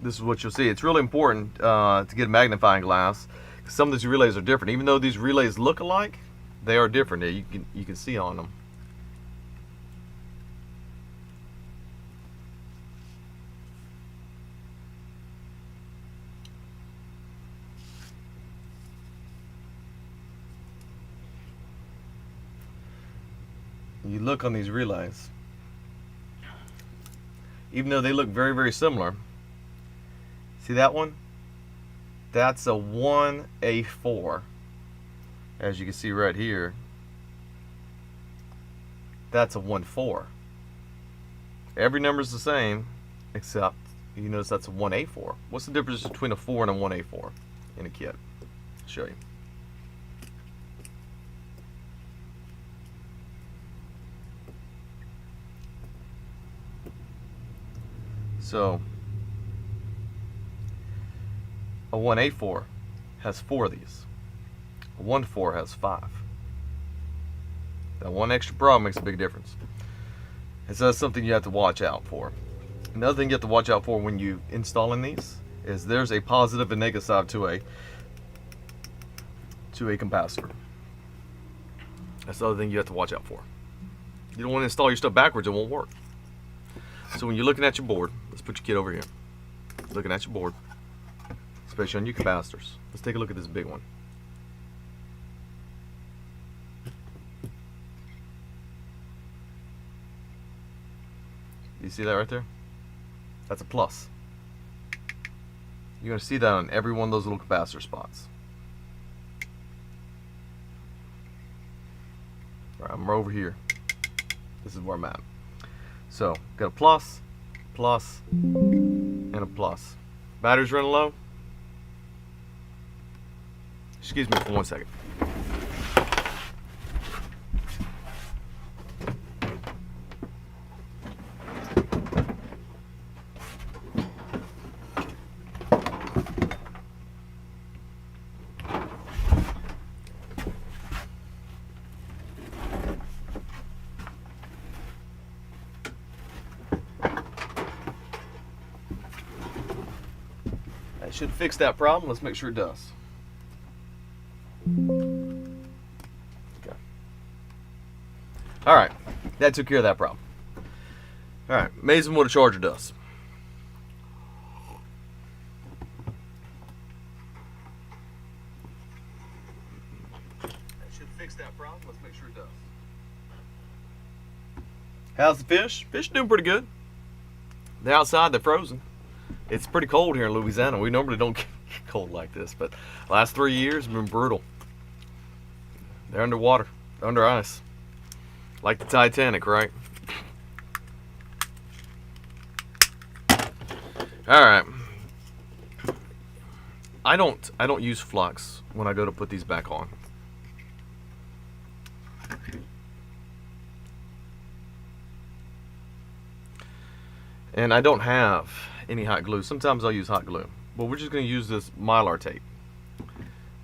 This is what you'll see. It's really important to get a magnifying glass. Some of these relays are different. Even though these relays look alike, they are different. You can see on them. You look on these relays. Even though they look very, very similar. See that one? That's a 1A4. As you can see right here, that's a 1-4. Every number is the same, except you notice that's a 1A4. What's the difference between a 4 and a 1A4 in a kit? I'll show you. So, a 1A4 has 4 of these. A 1-4 has 5. That one extra problem makes a big difference. And so that's something you have to watch out for. Another thing you have to watch out for when you installing these is there's a positive and negative side to a capacitor. That's the other thing you have to watch out for. You don't want to install your stuff backwards, it won't work. So when you're looking at your board, let's put your kit over here. Looking at your board, especially on your capacitors. Let's take a look at this big one. You see that right there? That's a plus. You're going to see that on every one of those little capacitor spots. Alright, I'm over here. This is where I'm at. So, got a plus, plus, and a plus. Battery's running low. Excuse me for 1 second. That should fix that problem. Let's make sure it does. Okay. Alright, that took care of that problem. Alright, amazing what a charger does. That should fix that problem. Let's make sure it does. How's the fish? Fish doing pretty good. They're outside, they're frozen. It's pretty cold here in Louisiana. We normally don't get cold like this, but the last 3 years have been brutal. They're underwater, they're under ice. Like the Titanic, right? Alright. I don't use flux when I go to put these back on. And I don't have any hot glue. Sometimes I'll use hot glue, but we're just going to use this Mylar tape.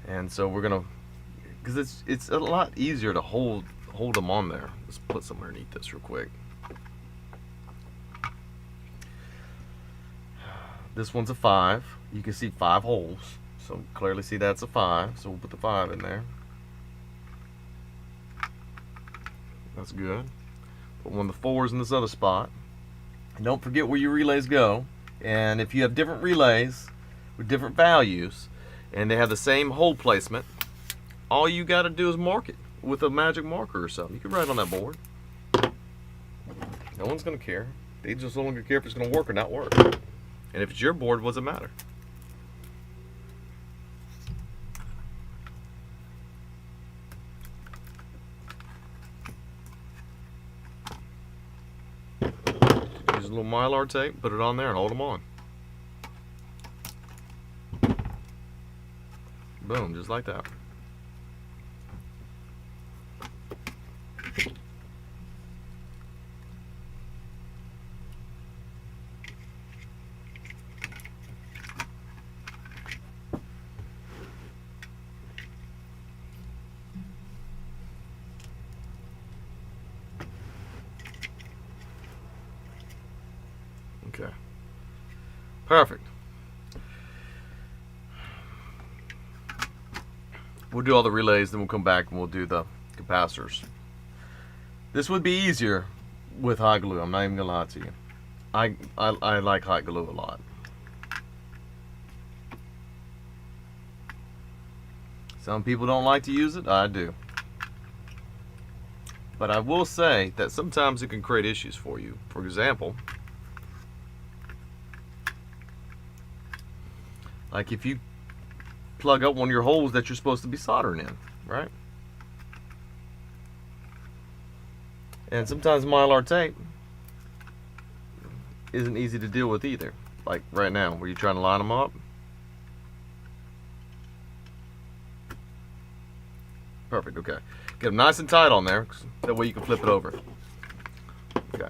And so we're going to because it's a lot easier to hold them on there. Let's put some underneath this real quick. This one's a 5. You can see 5 holes, so clearly see that's a 5. So we'll put the 5 in there. That's good. Put one of the 4s in this other spot. And don't forget where your relays go. And if you have different relays with different values and they have the same hole placement, all you got to do is mark it with a magic marker or something. You can write on that board. No one's going to care. They just only care if it's going to work or not work. And if it's your board, what does it matter? Use a little Mylar tape, put it on there, and hold them on. Boom, just like that. Okay. Perfect. We'll do all the relays, then we'll come back and we'll do the capacitors. This would be easier with hot glue. I'm not even gonna lie to you. I like hot glue a lot. Some people don't like to use it. I do. But I will say that sometimes it can create issues for you. For example, like if you plug up one of your holes that you're supposed to be soldering in, right? And sometimes Mylar tape isn't easy to deal with either. Like right now, where you're trying to line them up. Perfect, okay. Get them nice and tight on there, that way you can flip it over. Okay,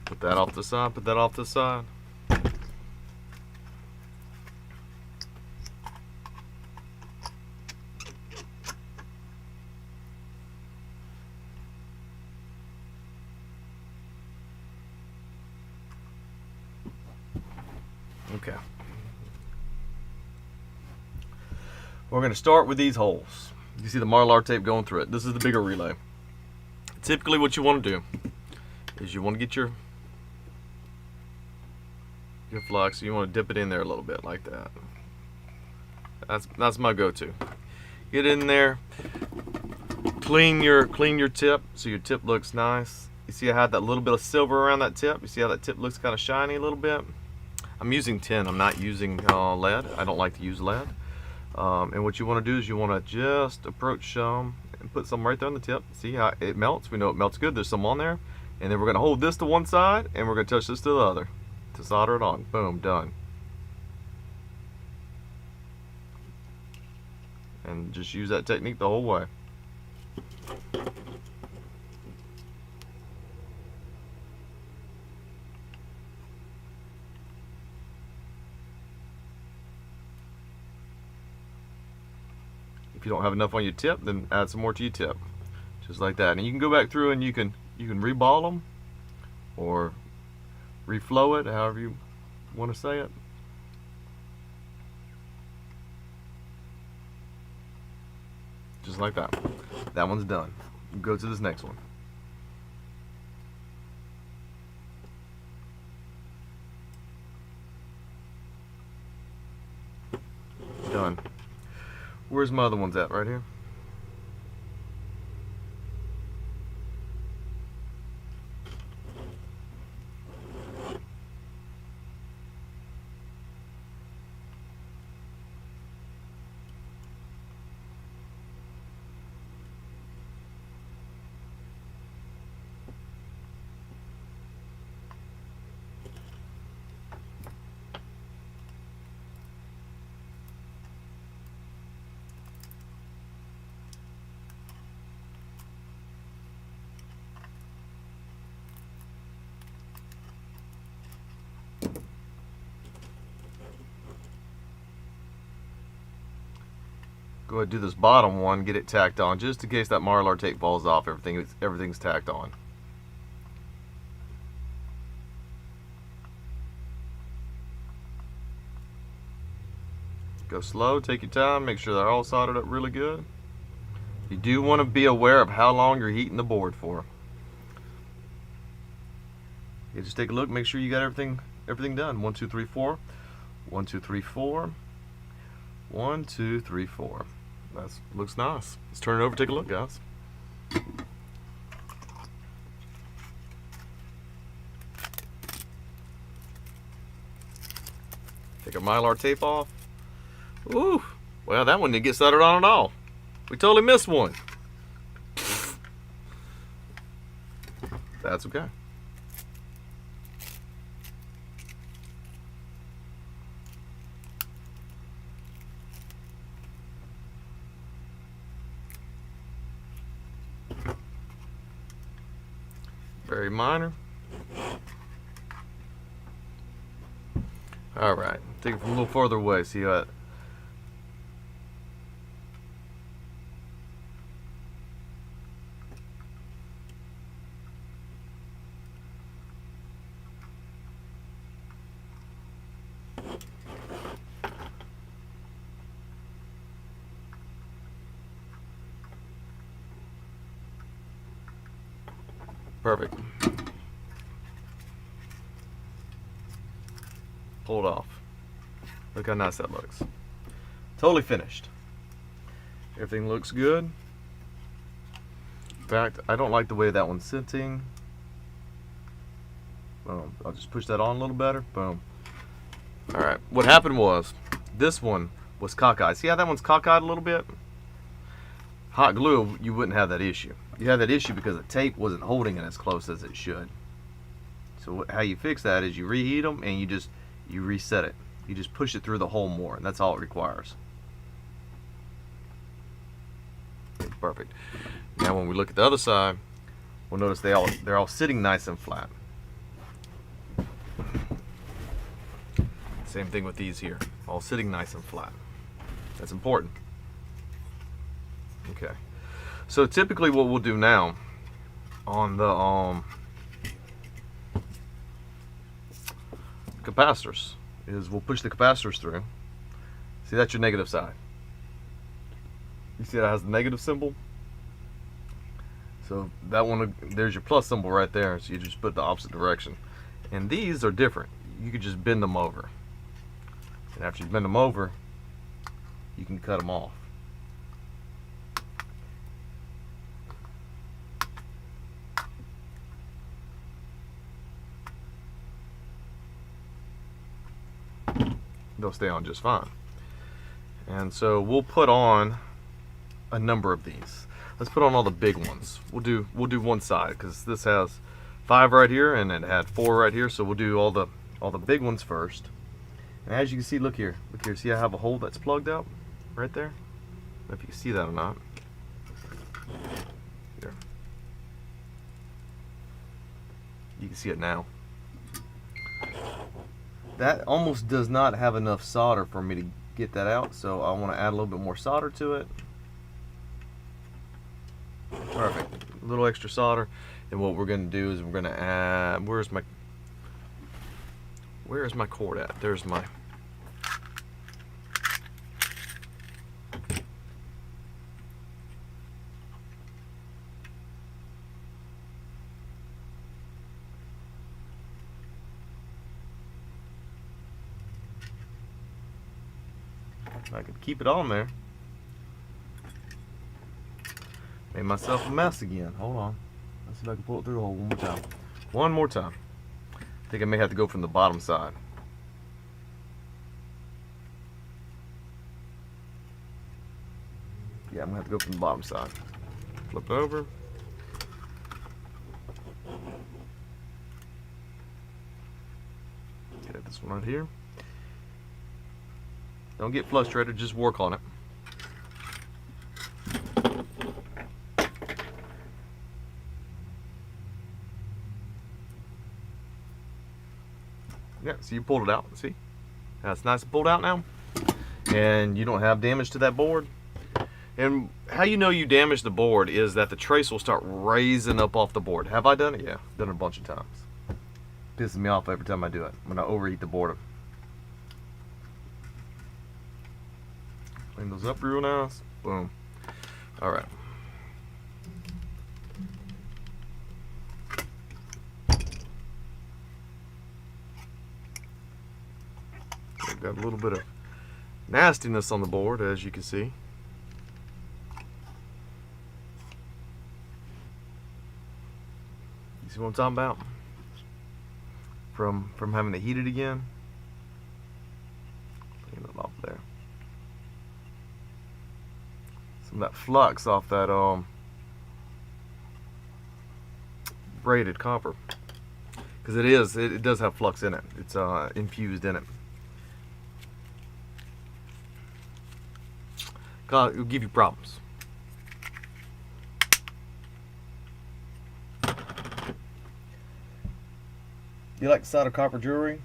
put that off to the side, put that off to the side. Okay. We're going to start with these holes. You see the Mylar tape going through it. This is the bigger relay. Typically what you want to do is you want to get your flux, you want to dip it in there a little bit like that. That's my go-to. Get in there, clean your tip so your tip looks nice. You see I had that little bit of silver around that tip. You see how that tip looks kind of shiny a little bit? I'm using tin. I'm not using lead. I don't like to use lead. And what you want to do is you want to just approach some and put some right there on the tip. See how it melts? We know it melts good. There's some on there. And then we're going to hold this to one side and we're going to touch this to the other to solder it on. Boom, done. And just use that technique the whole way. If you don't have enough on your tip, then add some more to your tip, just like that. And you can go back through and you can reball them or reflow it, however you want to say it. Just like that. That one's done. Go to this next one. Done. Where's my other ones at? Right here? go ahead and do this bottom one, get it tacked on, just in case that Mylar tape falls off. Everything's tacked on. Go slow, take your time, make sure they're all soldered up really good. You do want to be aware of how long you're heating the board for. You just take a look, make sure you got everything done. 1, 2, 3, 4. 1, 2, 3, 4. 1, 2, 3, 4. That looks nice. Let's turn it over, take a look, guys. Take our Mylar tape off. Ooh, well, that one didn't get soldered on at all. We totally missed one. That's okay. Very minor. All right, take it from a little further away. See how that. Perfect. Pull it off. Look how nice that looks. Totally finished. Everything looks good. In fact, I don't like the way that one's sitting. Boom. I'll just push that on a little better. Boom. Alright, what happened was, this one was cockeyed. See how that one's cockeyed a little bit? Hot glue, you wouldn't have that issue. You have that issue because the tape wasn't holding it as close as it should. So how you fix that is you reheat them and you reset it. You just push it through the hole more, and that's all it requires. Perfect. Now when we look at the other side, we'll notice they're all sitting nice and flat. Same thing with these here, all sitting nice and flat. That's important. Okay. So typically what we'll do now on the capacitors is we'll push the capacitors through. See, that's your negative side. You see that has the negative symbol? So that one, there's your plus symbol right there. So you just put the opposite direction. And these are different. You could just bend them over. And after you bend them over, you can cut them off. They'll stay on just fine. And so we'll put on a number of these. Let's put on all the big ones. We'll do one side because this has 5 right here and it had 4 right here. So we'll do all the big ones first. And as you can see, look here. See, I have a hole that's plugged out right there. I don't know if you can see that or not. Here. You can see it now. That almost does not have enough solder for me to get that out, so I want to add a little bit more solder to it. Perfect. A little extra solder. And what we're going to do is we're going to add, where's my cord at? There's my I could keep it on there. Made myself a mess again. Hold on. Let's see if I can pull it through the hole one more time. One more time. I think I may have to go from the bottom side. Yeah, I'm gonna have to go from the bottom side. Flip it over. Get this one right here. Don't get frustrated, just work on it. Yeah, so you pulled it out, see? That's nice and pulled out now. And you don't have damage to that board. And how you know you damaged the board is that the trace will start raising up off the board. Have I done it? Yeah, done it a bunch of times. Pisses me off every time I do it when I overheat the board. Clean those up real nice. Boom. All right. We've got a little bit of nastiness on the board, as you can see. You see what I'm talking about? From having to heat it again. Clean it off there. Some of that flux off that braided copper, because it does have flux in it. It's infused in it. God, it'll give you problems. You like to solder copper jewelry?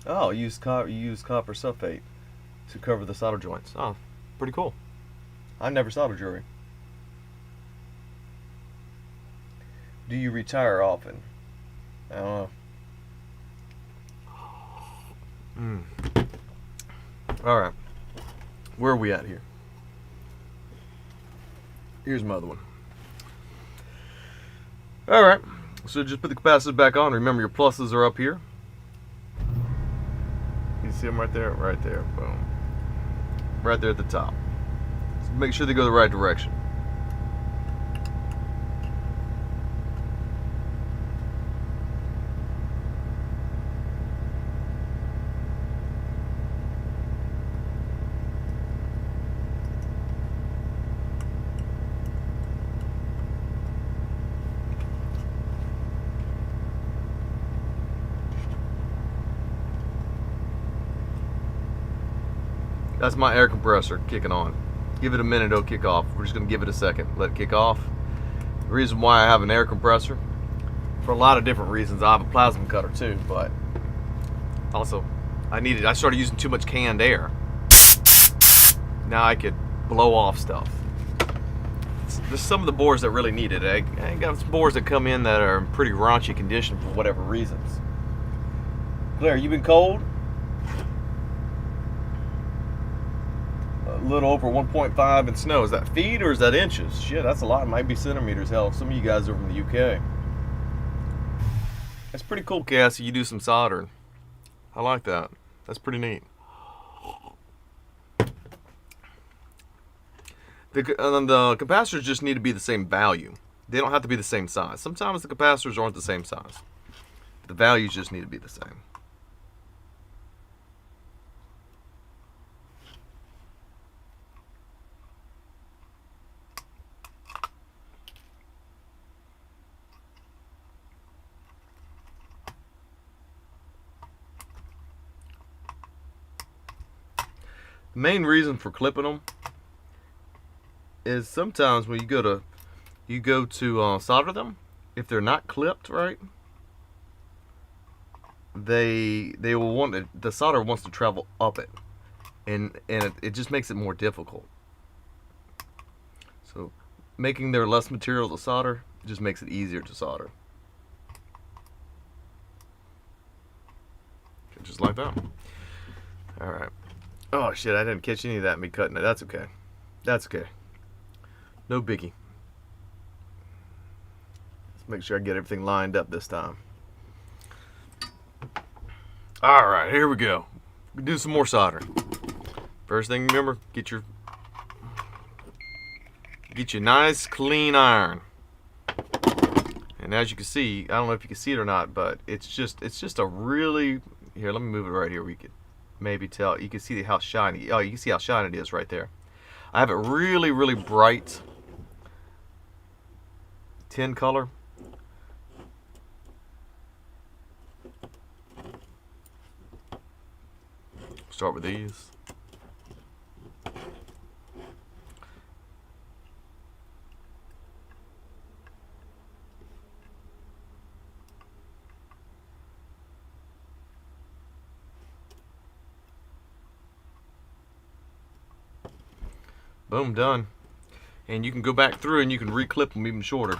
Oh, you use copper sulfate to cover the solder joints. Oh, pretty cool. I never soldered jewelry. Do you retire often? I don't know. All right, where are we at here? Here's my other one. All right, so just put the capacitors back on. Remember, your pluses are up here. You see them right there? Right there. Boom. Right there at the top. So make sure they go the right direction. That's my air compressor kicking on. Give it a minute, it'll kick off. We're just going to give it a second, let it kick off. The reason why I have an air compressor, for a lot of different reasons. I have a plasma cutter too, but also I started using too much canned air. Now I could blow off stuff. There's some of the boards that really need it. I got some boards that come in that are in pretty raunchy condition for whatever reasons. Claire, you been cold? A little over 1.5 in snow. Is that feet or is that inches? Shit, that's a lot. It might be centimeters. Hell, some of you guys are from the UK. That's pretty cool, Cassie. You do some soldering. I like that. That's pretty neat. The capacitors just need to be the same value. They don't have to be the same size. Sometimes the capacitors aren't the same size. The values just need to be the same. The main reason for clipping them is sometimes when you go to solder them, if they're not clipped right, they will want it, the solder wants to travel up it, and it just makes it more difficult. So making there less material to solder just makes it easier to solder. Just like that. All right. Oh shit, I didn't catch any of that me cutting it. That's okay. That's okay. No biggie. Let's make sure I get everything lined up this time. All right, here we go. We do some more soldering. First thing, remember, get your nice clean iron. And as you can see, I don't know if you can see it or not, but it's just a really, here, let me move it right here. We could maybe tell. You can see how shiny. Oh, you can see how shiny it is right there. I have it really, really bright tin color. Start with these. Boom, done. And you can go back through and you can reclip them even shorter.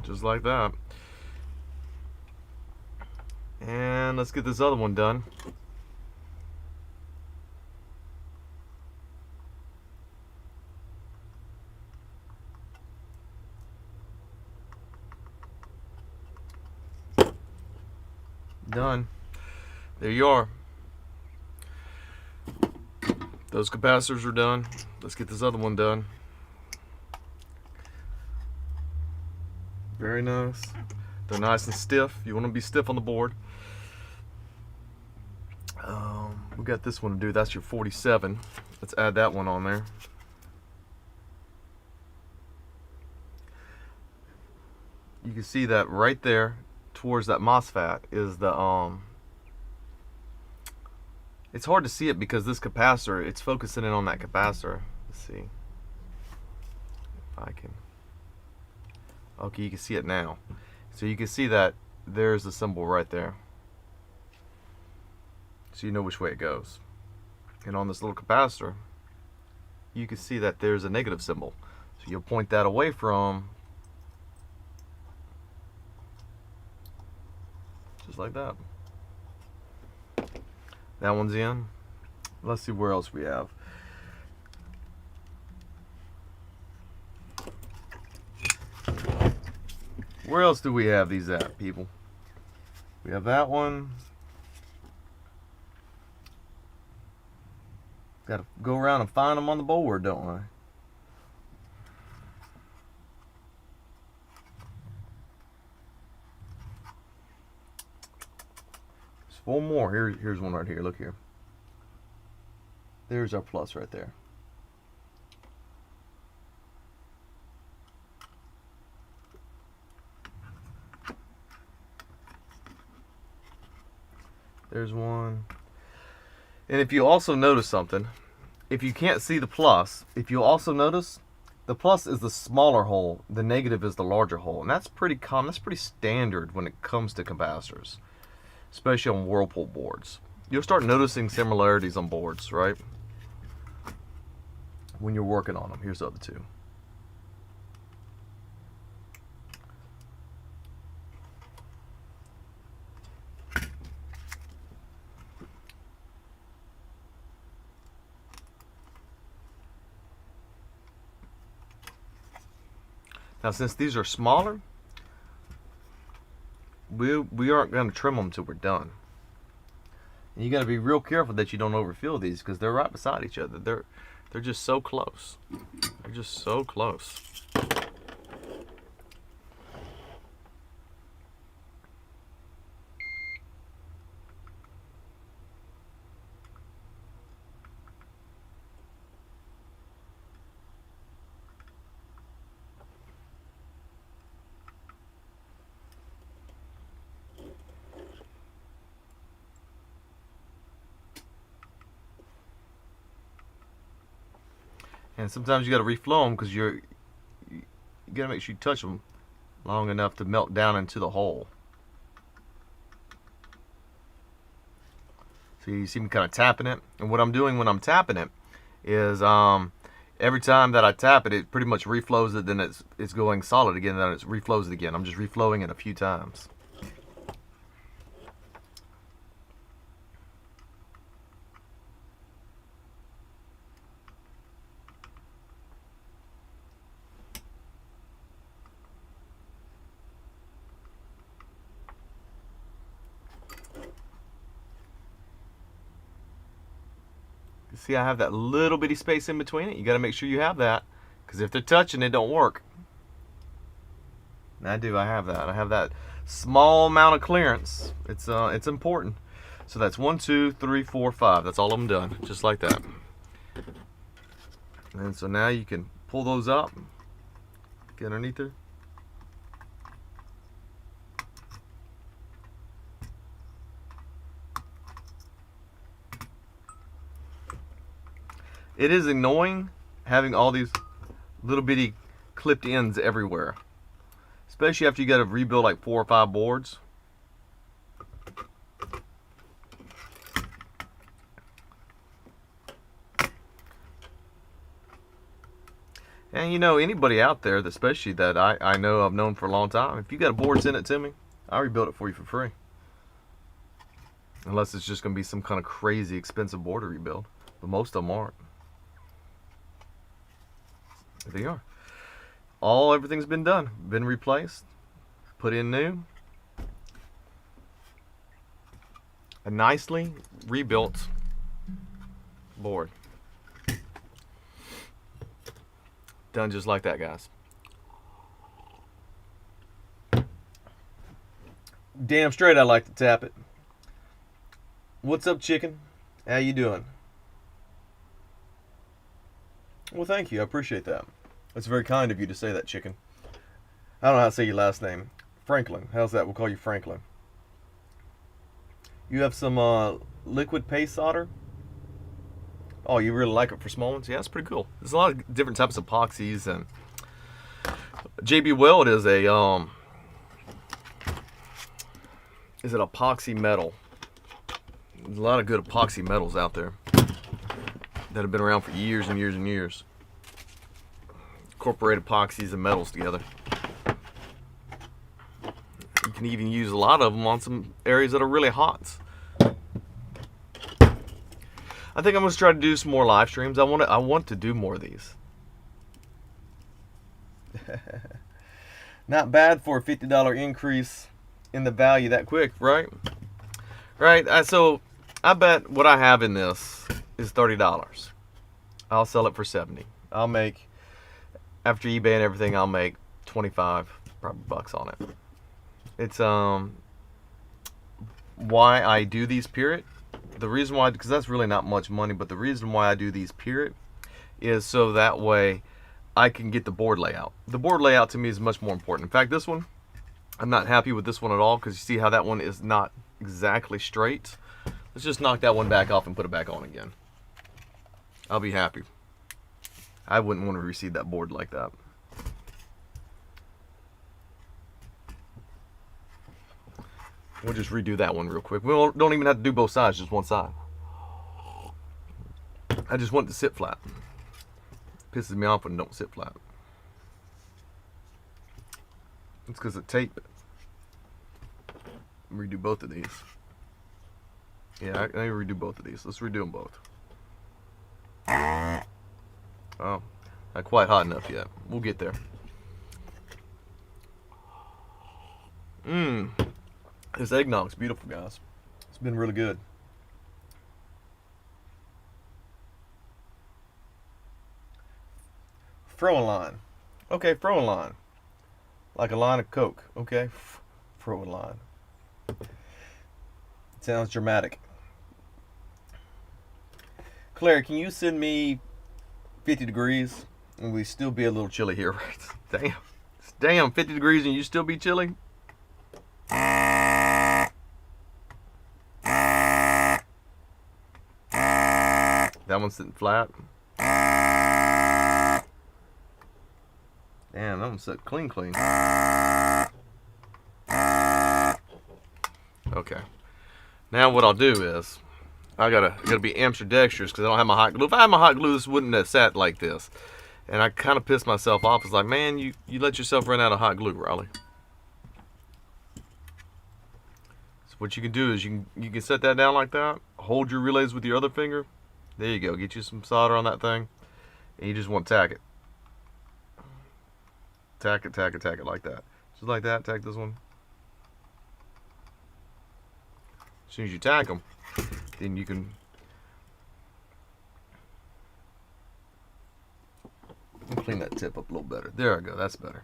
Just like that. And let's get this other one done. Done. There you are. Those capacitors are done. Let's get this other one done. Very nice. They're nice and stiff. You want them to be stiff on the board. We got this one to do. That's your 47. Let's add that one on there. You can see that right there towards that MOSFET is the it's hard to see it because this capacitor, it's focusing in on that capacitor. Let's see if I can. Okay, you can see it now. So you can see that there's the symbol right there. So you know which way it goes. And on this little capacitor, you can see that there's a negative symbol. So you'll point that away from, just like that. That one's in. Let's see where else we have. Where else do we have these at, people? We have that one. Got to go around and find them on the board, don't we? There's 4 more. Here's one right here. Look here. There's our plus right there. There's one. And if you also notice something, if you can't see the plus, if you also notice, the plus is the smaller hole, the negative is the larger hole. And that's pretty common, that's pretty standard when it comes to capacitors, especially on Whirlpool boards. You'll start noticing similarities on boards, right? When you're working on them. Here's the other two. Now, since these are smaller, we aren't going to trim them till we're done. And you got to be real careful that you don't overfill these because they're right beside each other. They're just so close. They're just so close. And sometimes you got to reflow them because you got to make sure you touch them long enough to melt down into the hole. So you see me kind of tapping it. And what I'm doing when I'm tapping it is every time that I tap it, it pretty much reflows it, then it's going solid again, then it reflows it again. I'm just reflowing it a few times. See, I have that little bitty space in between it. You got to make sure you have that, because if they're touching, it don't work. And I do. I have that. I have that small amount of clearance. It's important. So that's 1, 2, 3, 4, 5. That's all of them done, just like that. And so now you can pull those up, get underneath there. It is annoying having all these Little bitty clipped ends everywhere. Especially after you got to rebuild like 4 or 5 boards. And you know, anybody out there, especially that I know I've known for a long time, if you got a board, send it to me. I'll rebuild it for you for free. Unless it's just going to be some kind of crazy expensive board to rebuild. But most of them aren't. There they are. Everything's been done. Been replaced. Put in new. A nicely rebuilt board. Done just like that, guys. Damn straight I like to tap it. What's up, chicken? How you doing? Well, thank you. I appreciate that. That's very kind of you to say that, chicken. I don't know how to say your last name. Franklin. How's that? We'll call you Franklin. You have some liquid paste solder? Oh, you really like it for small ones? Yeah, it's pretty cool. There's a lot of different types of epoxies, and JB Weld is a epoxy metal. There's a lot of good epoxy metals out there that have been around for years and years and years. Incorporate epoxies and metals together. You can even use a lot of them on some areas that are really hot. I think I'm going to try to do some more live streams. I want to do more of these. Not bad for a $50 increase in the value that quick, right? Right. So I bet what I have in this is $30. I'll sell it for $70. I'll make, after eBay and everything, I'll make 25 probably bucks on it. It's why I do these, period. The reason why, because that's really not much money, but the reason why I do these, period, is so that way I can get the board layout. The board layout to me is much more important. In fact, this one, I'm not happy with this one at all, because you see how that one is not exactly straight. Let's just knock that one back off and put it back on again. I'll be happy. I wouldn't want to receive that board like that. We'll just redo that one real quick. We don't even have to do both sides, just one side. I just want it to sit flat. Pisses me off when it don't sit flat. It's because of tape. Redo both of these. Yeah, I need to redo both of these. Let's redo them both. Oh, not quite hot enough yet. We'll get there. This eggnog's beautiful, guys. It's been really good. Throw a line. Okay, throw a line. Like a line of Coke. Okay, throw a line. Sounds dramatic. Claire, can you send me 50 degrees? And we still be a little chilly here, right? Damn, 50 degrees and you still be chilly? That one's sitting flat. Damn, that one's set clean. Okay. Now what I'll do is, I gotta be ambidextrous because I don't have my hot glue. If I had my hot glue, this wouldn't have sat like this. And I kind of pissed myself off. It's like, man, you let yourself run out of hot glue, Riley. So what you can do is you can set that down like that. Hold your relays with your other finger. There you go. Get you some solder on that thing. And you just want to tack it. Tack it like that. Just like that. Tack this one. As soon as you tack them, then you can clean that tip up a little better. There I go. That's better.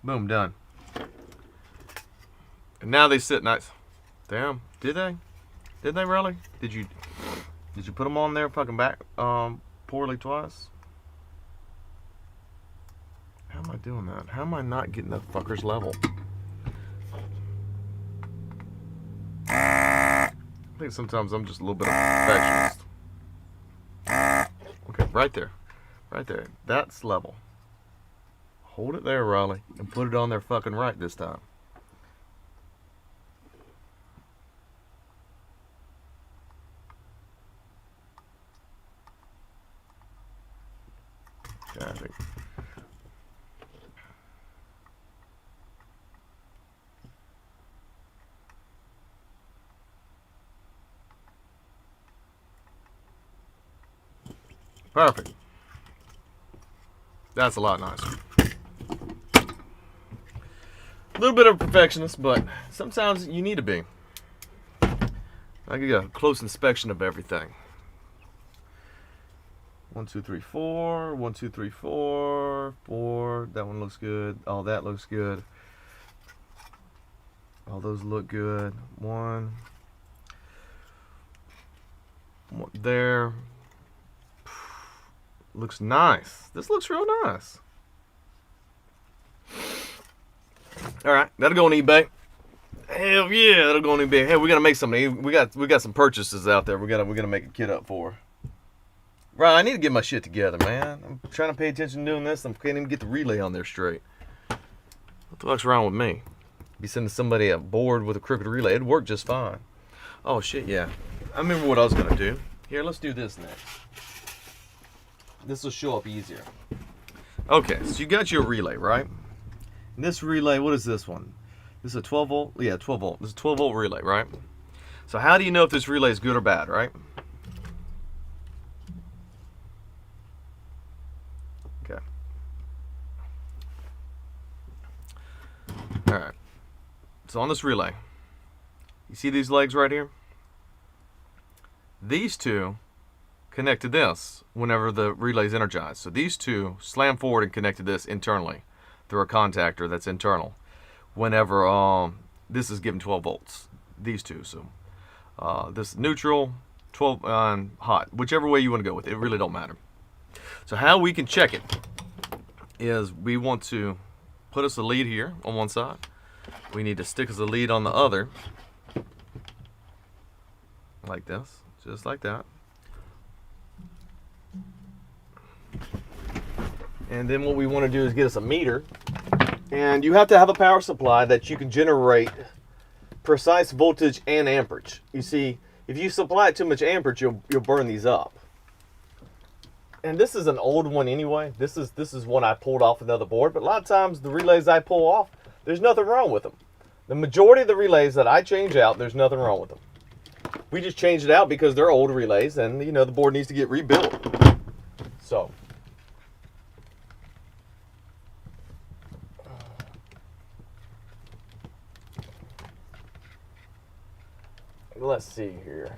Boom, done. And now they sit nice. Damn, did they? Did they really? Did you put them on there fucking poorly twice. How am I doing that? How am I not getting that fucker's level? I think sometimes I'm just a little bit of a perfectionist. Okay, right there. Right there. That's level. Hold it there, Riley, and put it on there fucking right this time. Okay, I think. Perfect. That's a lot nicer. A little bit of a perfectionist, but sometimes you need to be. I get a close inspection of everything. 1, 2, 3, 4. 1, 2, 3, 4. 4. That one looks good. Oh, that looks good. All those look good. 1. There. Looks nice. This looks real nice. All right, that'll go on eBay. Hell yeah, that'll go on eBay. Hey, we gotta make something. We got some purchases out there. We gotta make a kit up for. Right, I need to get my shit together, man. I'm trying to pay attention to doing this. I can't even get the relay on there straight. What the fuck's wrong with me? Be sending somebody a board with a crooked relay. It'd work just fine. Oh shit, yeah. I remember what I was gonna do. Here, let's do this next. This will show up easier. Okay, so you got your relay, right? And this relay, what is this one? This is a 12 volt? Yeah, 12 volt. This is a 12 volt relay, right? So how do you know if this relay is good or bad, right? Okay. All right. So on this relay, you see these legs right here? These two connect to this whenever the relay is energized. So these two slam forward and connect to this internally through a contactor that's internal whenever this is given 12 volts. These two. So this neutral, 12 hot, whichever way you want to go with it. It really don't matter. So how we can check it is we want to put us a lead here on one side. We need to stick us a lead on the other like this, just like that. And then what we want to do is get us a meter. And you have to have a power supply that you can generate precise voltage and amperage. You see, if you supply it too much amperage, you'll burn these up. And this is an old one anyway. This is one I pulled off another board. But a lot of times the relays I pull off, there's nothing wrong with them. The majority of the relays that I change out, there's nothing wrong with them. We just changed it out because they're old relays and, you know, the board needs to get rebuilt. So let's see here.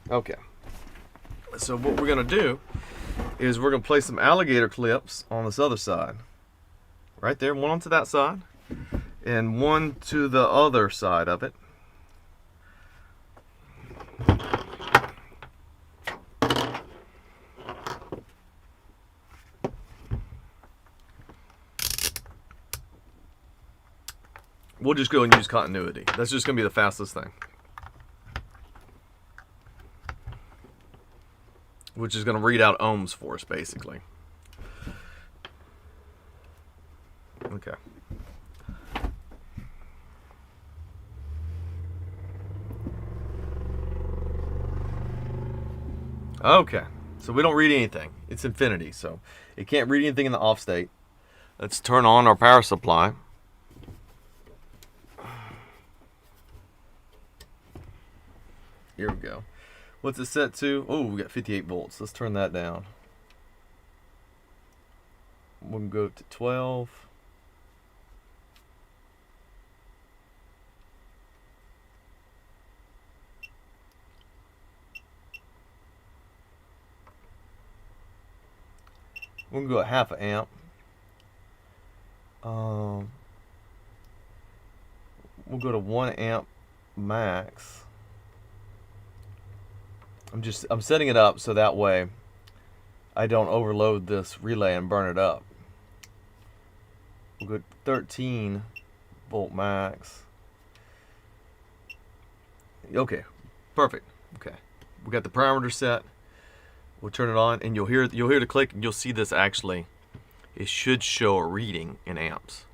Okay. So what we're going to do is we're going to place some alligator clips on this other side. Right there, one onto that side and one to the other side of it. We'll just go and use continuity. That's just going to be the fastest thing. Which is going to read out ohms for us, basically. Okay. Okay. So we don't read anything. It's infinity, so it can't read anything in the off state. Let's turn on our power supply. Here we go. What's it set to? Oh, we got 58 volts. Let's turn that down. We'll go to 12. We'll go at half an amp. We'll go to 1 amp max. I'm setting it up so that way I don't overload this relay and burn it up. We'll go 13 volt max. Okay, perfect. Okay, we got the parameter set. We'll turn it on, and you'll hear the click, and you'll see this actually. It should show a reading in amps.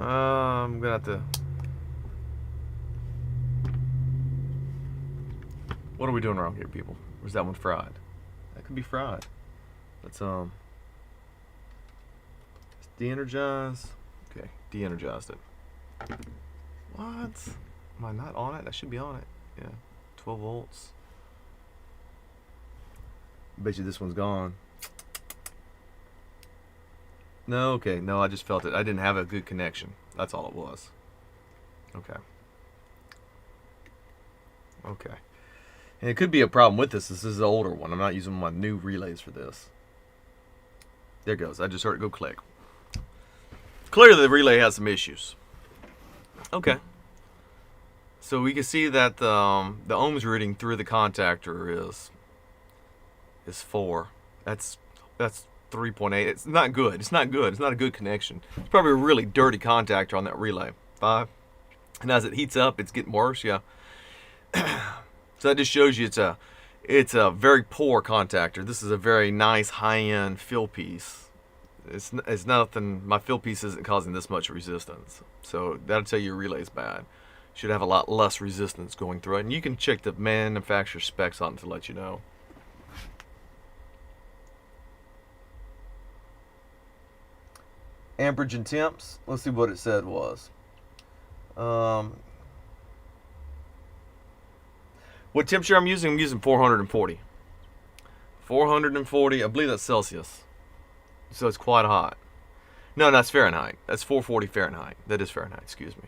I'm gonna have to. What are we doing wrong here, people? Or is that one fried? That could be fried. Let's de-energize. Okay, de-energized it. What? Am I not on it? I should be on it. Yeah, 12 volts. Bet you this one's gone. No, okay, no, I just felt it. I didn't have a good connection. That's all it was. Okay. Okay. And it could be a problem with this. This is an older one. I'm not using my new relays for this. There it goes. I just heard it go click. Clearly the relay has some issues. Okay. So we can see that the ohms reading through the contactor is 4. That's 3.8. It's not good. It's not good. It's not a good connection. It's probably a really dirty contactor on that relay. 5. And as it heats up, it's getting worse. Yeah. So that just shows you it's a very poor contactor. This is a very nice high-end fill piece. It's nothing. My fill piece isn't causing this much resistance. So that'll tell you your relay's bad. Should have a lot less resistance going through it. And you can check the manufacturer specs on it to let you know. Amperage and temps. Let's see what it said was. What temperature I'm using? I'm using 440. 440. I believe that's Celsius. So it's quite hot. No, that's Fahrenheit. That's 440 Fahrenheit. That is Fahrenheit. Excuse me.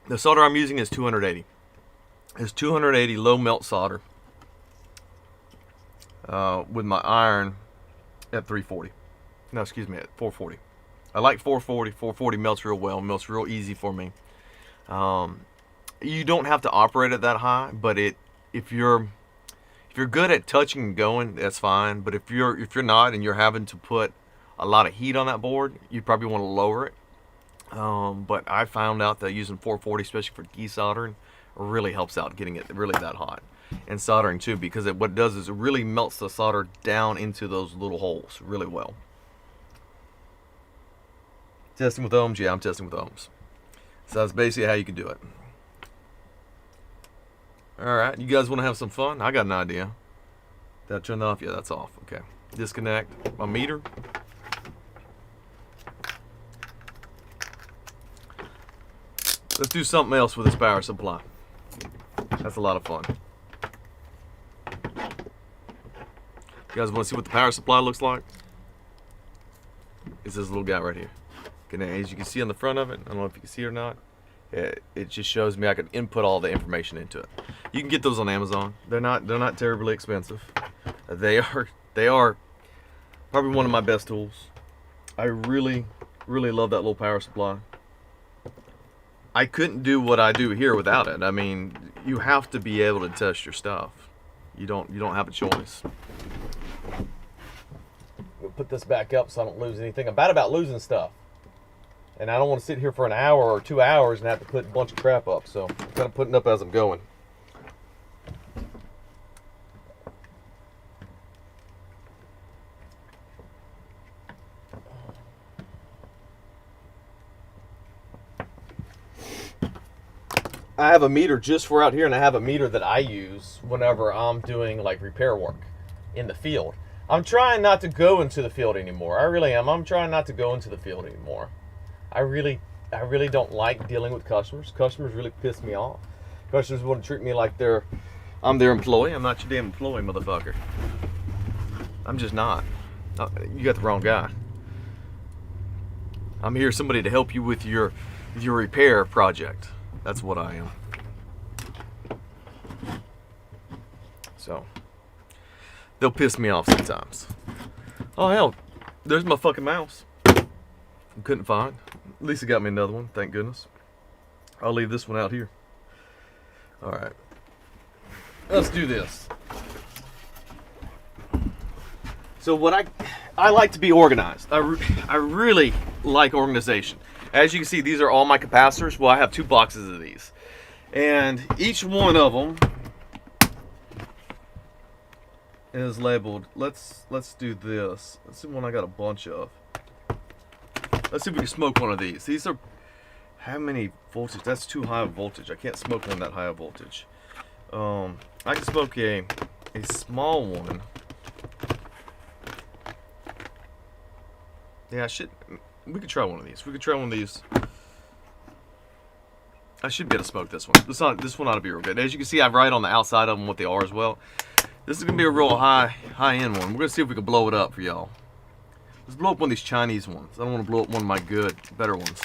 The solder I'm using is 280. It's 280 low melt solder with my iron at 340. No, excuse me, at 440. I like 440. 440 melts real well. Melts real easy for me. You don't have to operate it that high, but if you're good at touching and going, that's fine. But if you're not and you're having to put a lot of heat on that board, you probably want to lower it. But I found out that using 440, especially for desoldering, really helps out getting it really that hot. And soldering too, because what it does is it really melts the solder down into those little holes really well. Testing with ohms? Yeah, I'm testing with ohms. So that's basically how you can do it. Alright, you guys want to have some fun? I got an idea. That turned off? Yeah, that's off. Okay. Disconnect my meter. Let's do something else with this power supply. That's a lot of fun. You guys want to see what the power supply looks like? It's this little guy right here. As you can see on the front of it, I don't know if you can see it or not. It just shows me I can input all the information into it. You can get those on Amazon. They're not terribly expensive. They are probably one of my best tools. I really love that little power supply. I couldn't do what I do here without it. I mean, you have to be able to test your stuff. You don't have a choice. We'll put this back up so I don't lose anything. I'm bad about losing stuff. And I don't want to sit here for an hour or 2 hours and have to put a bunch of crap up. So I'm kind of putting it up as I'm going. I have a meter just for out here, and I have a meter that I use whenever I'm doing like repair work in the field. I'm trying not to go into the field anymore. I really am. I'm trying not to go into the field anymore. I really don't like dealing with customers. Customers really piss me off. Customers want to treat me like I'm their employee. I'm not your damn employee, motherfucker. I'm just not. You got the wrong guy. I'm here somebody to help you with your repair project. That's what I am. So they'll piss me off sometimes. Oh hell, there's my fucking mouse. Couldn't find. At least it got me another one, thank goodness. I'll leave this one out here. Alright. Let's do this. So what I like to be organized. I really like organization. As you can see, these are all my capacitors. Well, I have 2 boxes of these. And each one of them is labeled. Let's do this. Let's see one I got a bunch of. Let's see if we can smoke one of these. These are, how many voltage? That's too high of voltage. I can't smoke one that high of voltage. I can smoke a small one. Yeah, we could try one of these. We could try one of these. I should be able to smoke this one. This one ought to be real good. As you can see, I write on the outside of them what they are as well. This is gonna be a real high-end one. We're gonna see if we can blow it up for y'all. Let's blow up one of these Chinese ones. I don't want to blow up one of my better ones.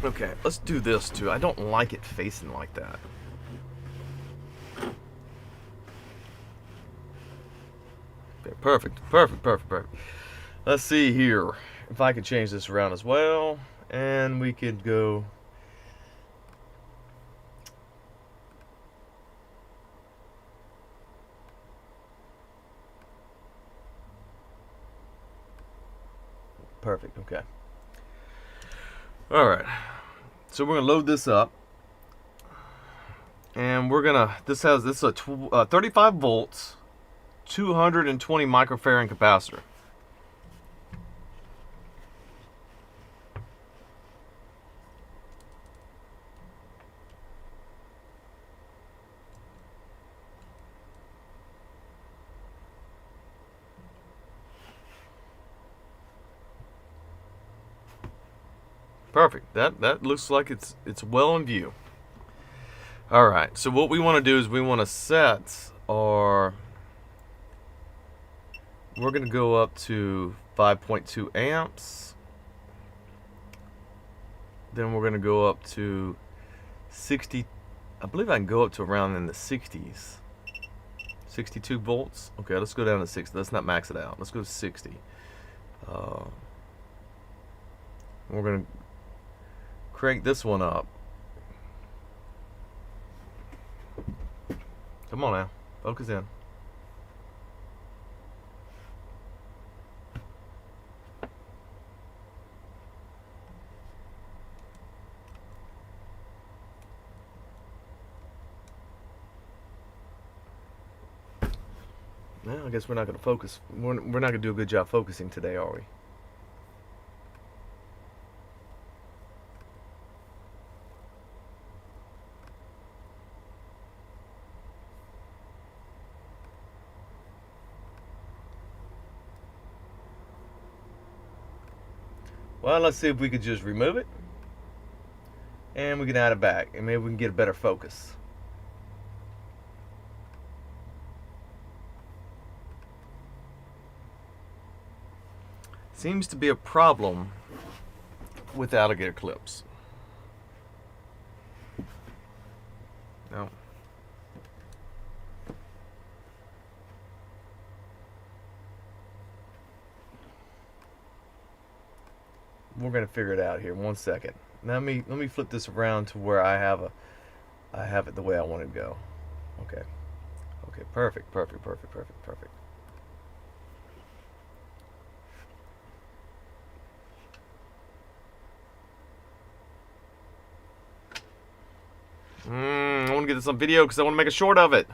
Okay, let's do this too. I don't like it facing like that. Okay, perfect. Let's see here if I can change this around as well, and we could go. Perfect. Okay. All right. So we're gonna load this up, and we're gonna. This is a 35 volts, 220 microfarad capacitor. Perfect. That looks like it's well in view. All right. So what we want to do is we want to set our. We're going to go up to 5.2 amps. Then we're going to go up to 60. I believe I can go up to around in the 60s. 62 volts. Okay, let's go down to 60. Let's not max it out. Let's go to 60. We're going to crank this one up. Come on now, focus in. Well, I guess we're not going to focus. We're not going to do a good job focusing today, are we? Well, let's see if we could just remove it, and we can add it back, and maybe we can get a better focus. Seems to be a problem with alligator clips. No. We're gonna figure it out here. 1 second. Now let me flip this around to where I have it the way I want it to go. Okay. Okay. Perfect. I want to get this on video because I want to make a short of it.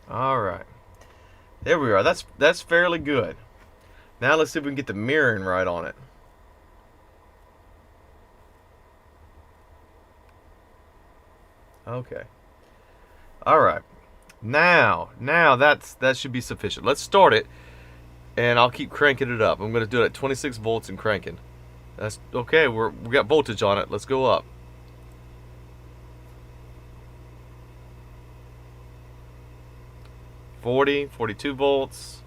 All right, there we are. That's fairly good. Now let's see if we can get the mirroring right on it. Okay. All right. Now that should be sufficient. Let's start it, and I'll keep cranking it up. I'm going to do it at 26 volts and cranking. That's okay. We got voltage on it. Let's go up. 40, 42 volts.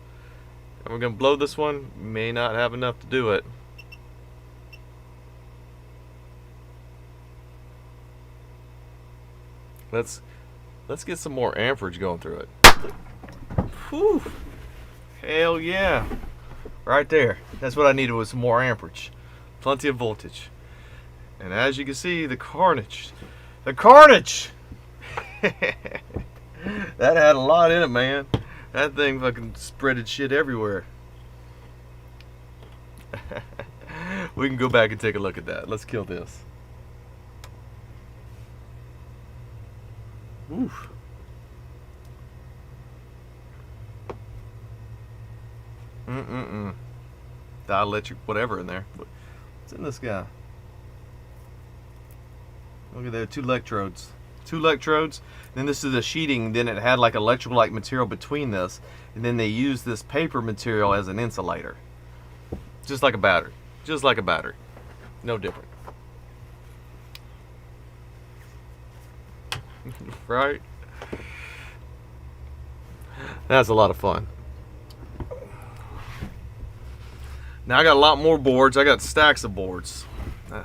And we're going to blow this one. May not have enough to do it. Let's get some more amperage going through it. Whew. Hell yeah. Right there. That's what I needed, was some more amperage. Plenty of voltage. And as you can see, the carnage. The carnage! That had a lot in it, man. That thing fucking spreaded shit everywhere. We can go back and take a look at that. Let's kill this. Oof. Dielectric whatever in there. What's in this guy? Look at there, two electrodes. Then this is a sheeting. Then it had like electrolyte material between this, and then they used this paper material as an insulator, just like a battery. No different. Right? That's a lot of fun. Now I got a lot more boards. I got stacks of boards. I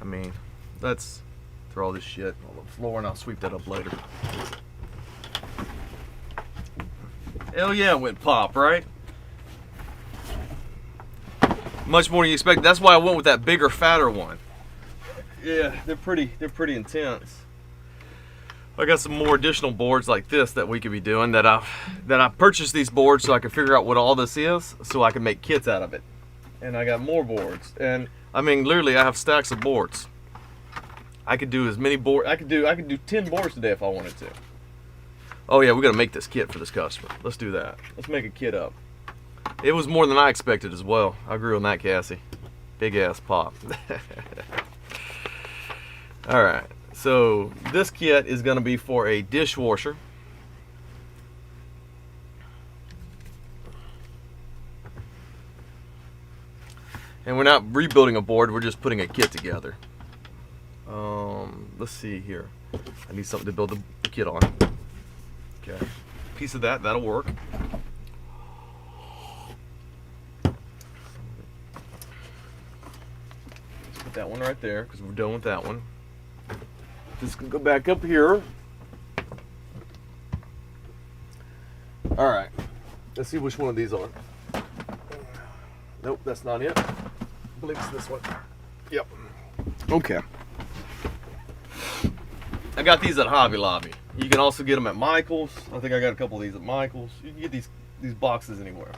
mean, let's throw all this shit on the floor and I'll sweep that up later. Hell yeah, it went pop, right? Much more than you expect. That's why I went with that bigger, fatter one. Yeah, they're pretty intense. I got some more additional boards like this that we could be doing. That I purchased these boards so I could figure out what all this is, so I can make kits out of it. And I got more boards, and I mean literally I have stacks of boards. I could do as many boards. I could do 10 boards today if I wanted to. Oh yeah, we gotta make this kit for this customer. Let's do that. Let's make a kit up. It was more than I expected as well. I agree on that, Cassie. Big ass pop. All right. So this kit is going to be for a dishwasher. And we're not rebuilding a board, we're just putting a kit together. Let's see here. I need something to build the kit on. Okay. Piece of that'll work. Let's put that one right there because we're done with that one. Just gonna go back up here. All right, let's see which one of these are. Nope, that's not it. I believe it's this one. Yep. Okay. I got these at Hobby Lobby. You can also get them at Michael's. I think I got a couple of these at Michael's. You can get these boxes anywhere.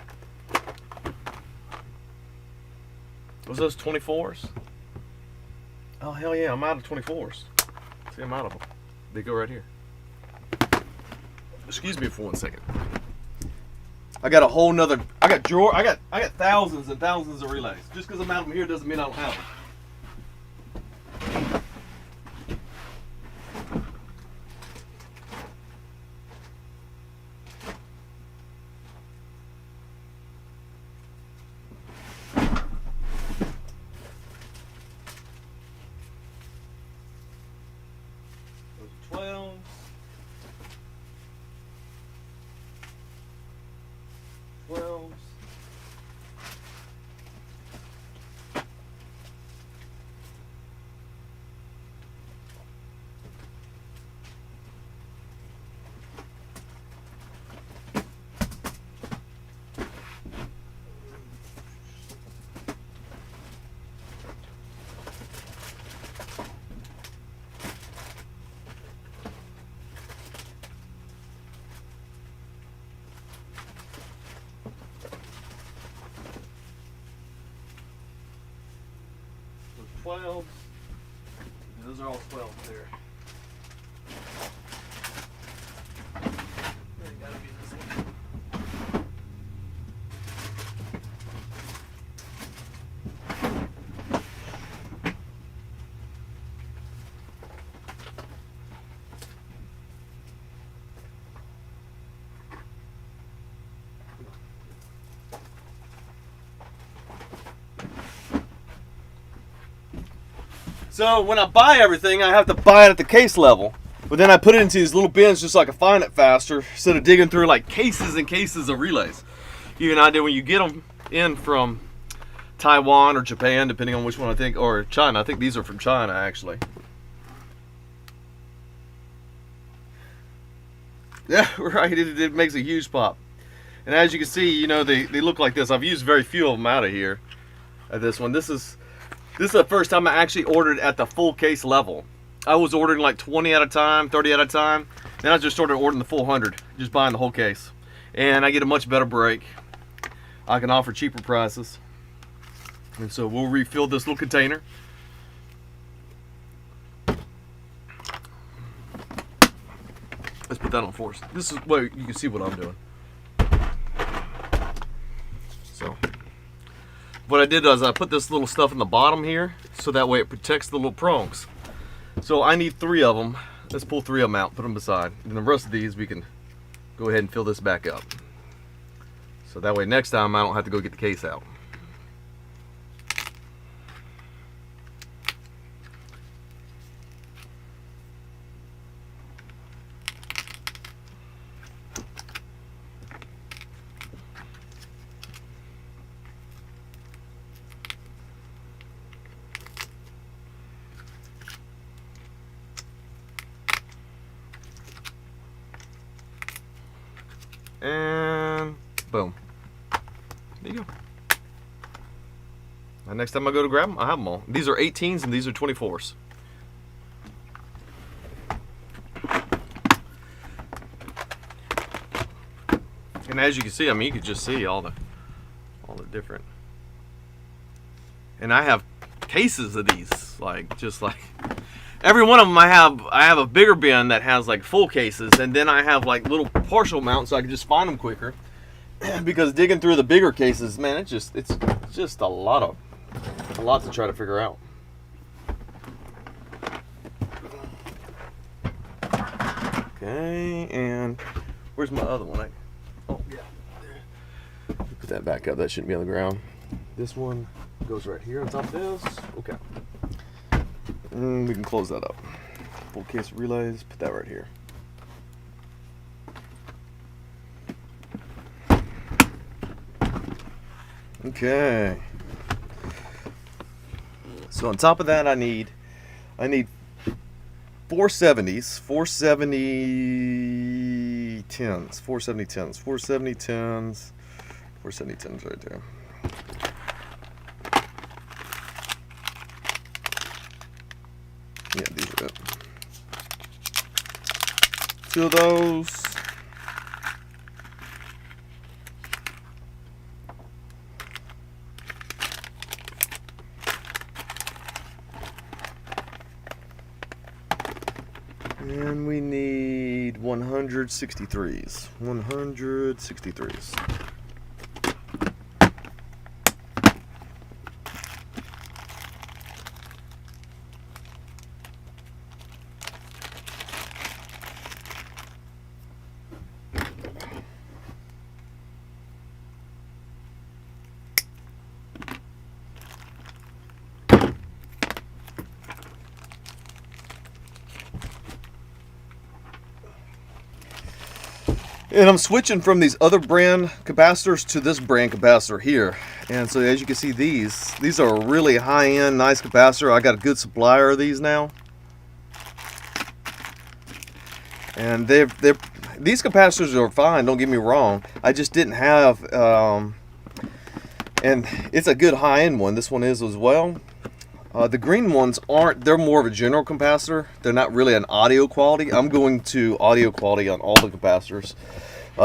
Was those 24s? Oh hell yeah, I'm out of 24s. See, I'm out of them. They go right here. Excuse me for 1 second. I got a whole nother. I got thousands and thousands of relays. Just because I'm out of them here doesn't mean I don't have them. Those 12s. 12s. Those are all 12s there. They gotta be this one. So when I buy everything, I have to buy it at the case level. But then I put it into these little bins just so I can find it faster instead of digging through like cases and cases of relays. Give you an idea when you get them in from Taiwan or Japan, depending on which one I think, or China. I think these are from China actually. Yeah, right. It makes a huge pop. And as you can see, you know, they look like this. I've used very few of them out of here. At this one, this is the first time I actually ordered at the full case level. I was ordering like 20 at a time, 30 at a time. Then I just started ordering the full 100, just buying the whole case. And I get a much better break. I can offer cheaper prices. And so we'll refill this little container. Let's put that on force. This is where you can see what I'm doing. So what I did was I put this little stuff in the bottom here so that way it protects the little prongs. So I need 3 of them. Let's pull 3 of them out, put them beside. And the rest of these we can go ahead and fill this back up. So that way next time I don't have to go get the case out. And boom. There you go. Now next time I go to grab them, I have them all. These are 18s and these are 24s. And as you can see, I mean, you can just see all the different. And I have cases of these, like just like every one of them. I have a bigger bin that has like full cases, and then I have like little partial mounts so I can just find them quicker. Because digging through the bigger cases, man, it's just a lot to try to figure out. Okay, and where's my other one? Oh yeah, there. Put that back up. That shouldn't be on the ground. This one goes right here on top of this. Okay. And we can close that up. Full case of relays, put that right here. Okay. So on top of that I need 470s, 470 10s, 470 10s, 470 10s, 470 10s right there. Yeah, these are it. 2 of those. And we need 163s. 163s. And I'm switching from these other brand capacitors to this brand capacitor here. And so as you can see, these are a really high-end, nice capacitor. I got a good supplier of these now. And these capacitors are fine, don't get me wrong. I just didn't have, and it's a good high-end one. This one is as well. The green ones aren't, they're more of a general capacitor. They're not really an audio quality. I'm going to audio quality on all the capacitors.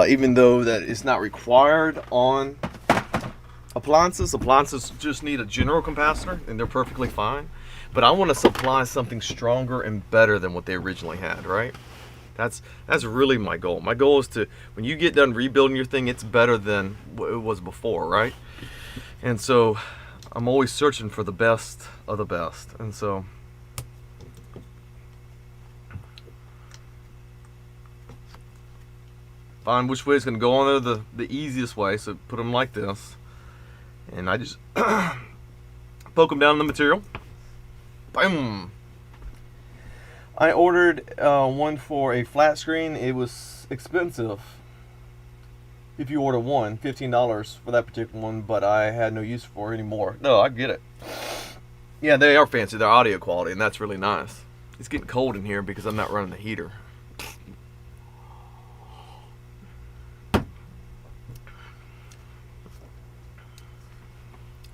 Even though that is not required on appliances. Appliances just need a general capacitor and they're perfectly fine. But I want to supply something stronger and better than what they originally had, right? That's really my goal. My goal is to, when you get done rebuilding your thing, it's better than what it was before, right? And so I'm always searching for the best of the best. And so find which way is going to go on there the easiest way. So put them like this. And I just poke them down in the material. Boom. I ordered one for a flat screen. It was expensive. If you order one, $15 for that particular one, but I had no use for it anymore. No, I get it. Yeah, they are fancy. They're audio quality, and that's really nice. It's getting cold in here because I'm not running the heater.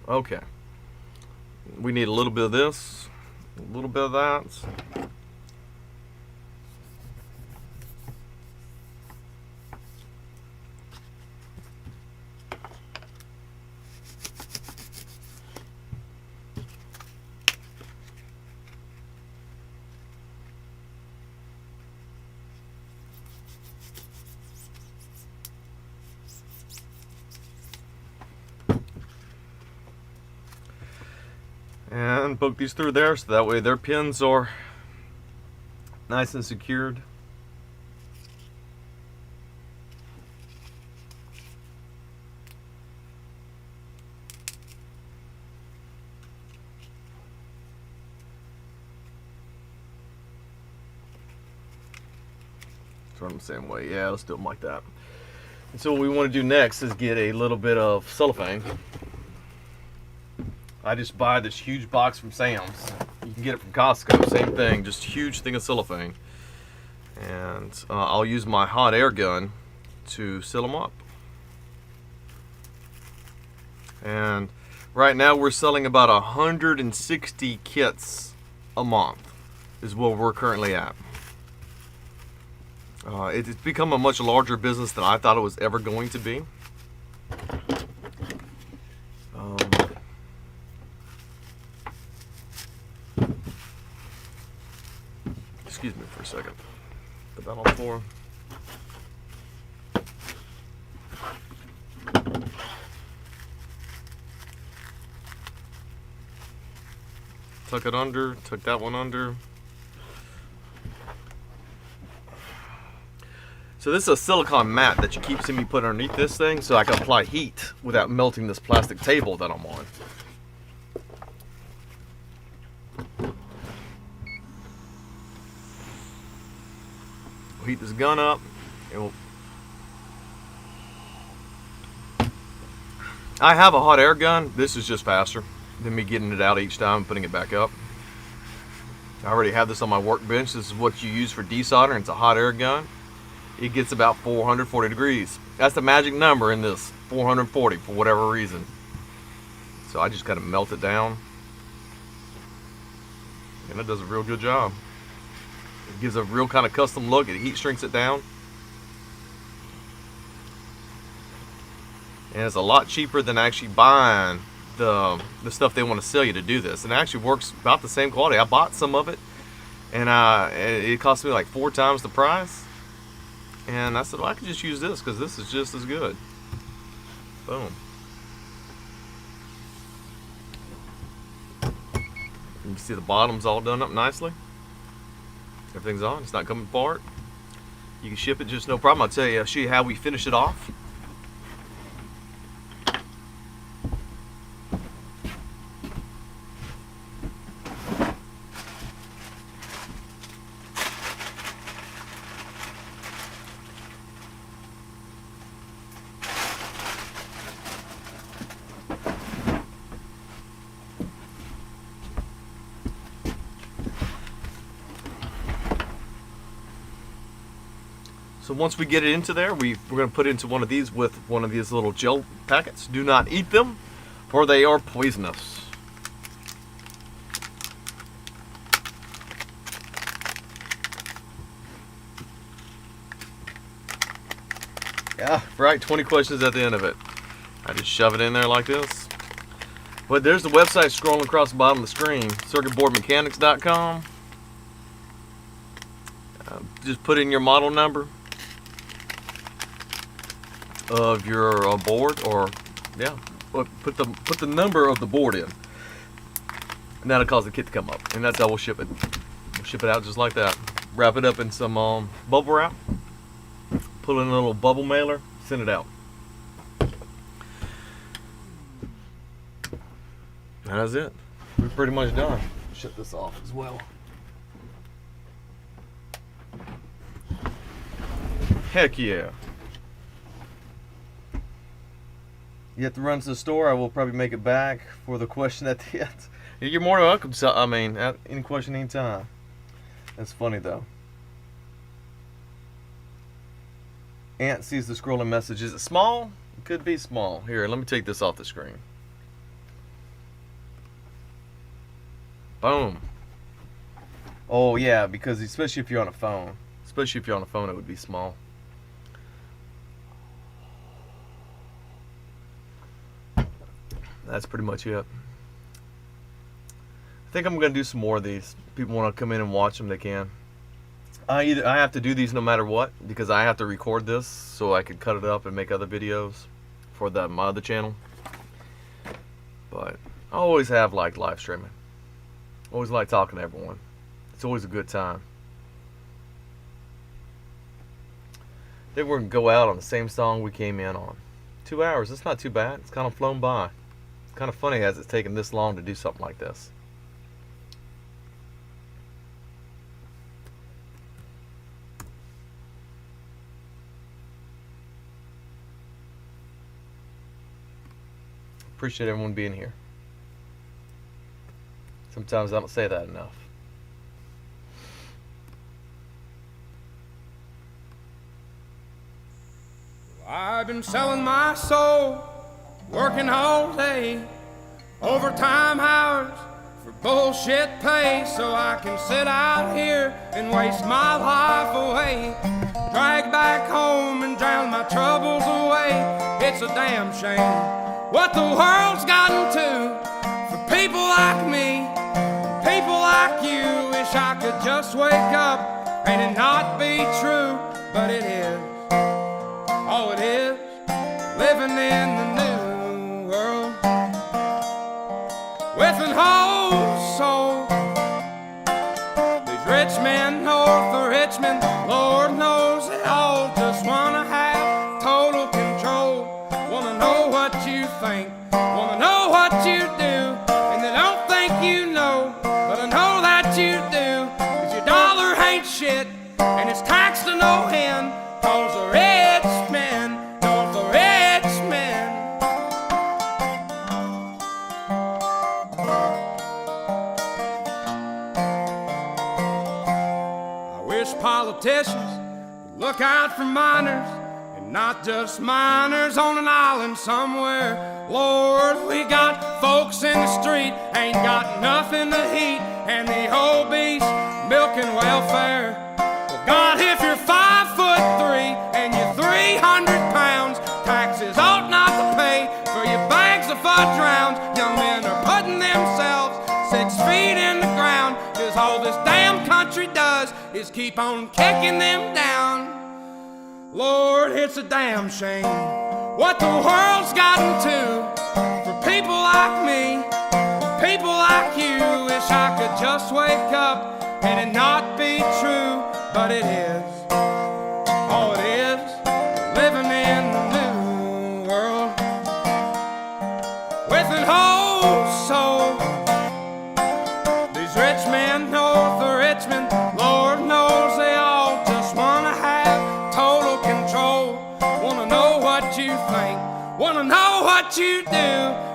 Okay. We need a little bit of this, a little bit of that. And poke these through there so that way their pins are nice and secured. Turn them the same way. Yeah, let's do them like that. And so what we want to do next is get a little bit of cellophane. I just buy this huge box from Sam's. You can get it from Costco, same thing, just a huge thing of cellophane. And I'll use my hot air gun to seal them up. And right now we're selling about 160 kits a month is what we're currently at. It's become a much larger business than I thought it was ever going to be. Excuse me for a second. Put that on the floor. Tuck it under, tuck that one under. So this is a silicone mat that you keep seeing me put underneath this thing so I can apply heat without melting this plastic table that I'm on. We'll heat this gun up. I have a hot air gun. This is just faster than me getting it out each time and putting it back up. I already have this on my workbench. This is what you use for desoldering. It's a hot air gun. It gets about 440 degrees. That's the magic number in this, 440 for whatever reason. So I just kind of melt it down. And it does a real good job. It gives a real kind of custom look. It heat shrinks it down. And it's a lot cheaper than actually buying the stuff they want to sell you to do this. And it actually works about the same quality. I bought some of it, and it cost me like 4 times the price. And I said, well, I could just use this because this is just as good. Boom. You can see the bottom's all done up nicely. Everything's on. It's not coming apart. You can ship it just no problem. I'll show you how we finish it off. So once we get it into there, we're going to put it into one of these with one of these little gel packets. Do not eat them, for they are poisonous. Yeah, right, 20 questions at the end of it. I just shove it in there like this. But there's the website scrolling across the bottom of the screen, circuitboardmechanics.com. Just put in your model number of your board, or yeah, put the number of the board in, and that'll cause the kit to come up, and that's how we'll ship it. We'll ship it out just like that. Wrap it up in some bubble wrap, put it in a little bubble mailer, send it out. That's it. We're pretty much done. shut this off as well. Heck yeah. You have to run to the store. I will probably make it back for the question at the end. You're more than welcome. So, I mean, any question, anytime. That's funny though. Ant sees the scrolling message. Is it small? It could be small. Here, let me take this off the screen. Boom. Oh yeah, because especially if you're on a phone. Especially if you're on a phone, it would be small. That's pretty much it. I think I'm gonna do some more of these. People want to come in and watch them, they can. I have to do these no matter what, because I have to record this so I can cut it up and make other videos for my other channel. But I always have liked live streaming. Always like talking to everyone. It's always a good time. I think we're gonna go out on the same song we came in on. 2 hours. That's not too bad. It's kind of flown by. It's kind of funny as it's taken this long to do something like this. Appreciate everyone being here. Sometimes I don't say that enough. I've been selling my soul, working all day, overtime hours for bullshit pay, so I can sit out here and waste my life away, drag back home and drown my troubles away. It's a damn shame what the world's gotten to for people like me, people like you. Wish I could just wake up and it not be true, but it is. Oh, it is living in the new world with an whole soul. These rich men north of Richmond, Lord knows they all just wanna have total control. Wanna know what you think, wanna know what you do, and they don't think you know, but I know that you do. 'Cause your dollar ain't shit, and it's taxed to no end, 'cause the rich men, know the rich men. I wish politicians would look out for miners, and not just miners on an island somewhere. Lord, we got folks in the street, ain't got nothing to eat, and the obese milking welfare. Well, God, if you're 5'3" and you're 300 pounds, taxes ought not to pay for your bags of fudge rounds. Young men are putting themselves 6 feet in the ground, 'cause all this damn country does is keep on kicking them down. Lord, it's a damn shame what the world's gotten to for people like me, people like you. Wish I could just wake up and it not be true, but it is. Oh, it is living in the new world with an whole soul. These rich men north of Richmond, Lord knows they all just wanna have total control. Wanna know what you think, wanna know what you do,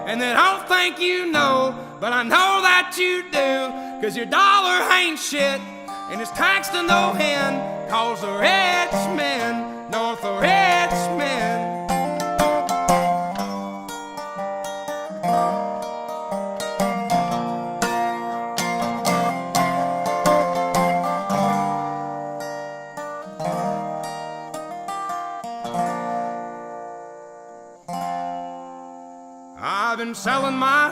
and they don't think you know, but I know that you do. 'Cause your dollar ain't shit, and it's taxed to no end, 'cause the rich men, north of rich men. I've been selling my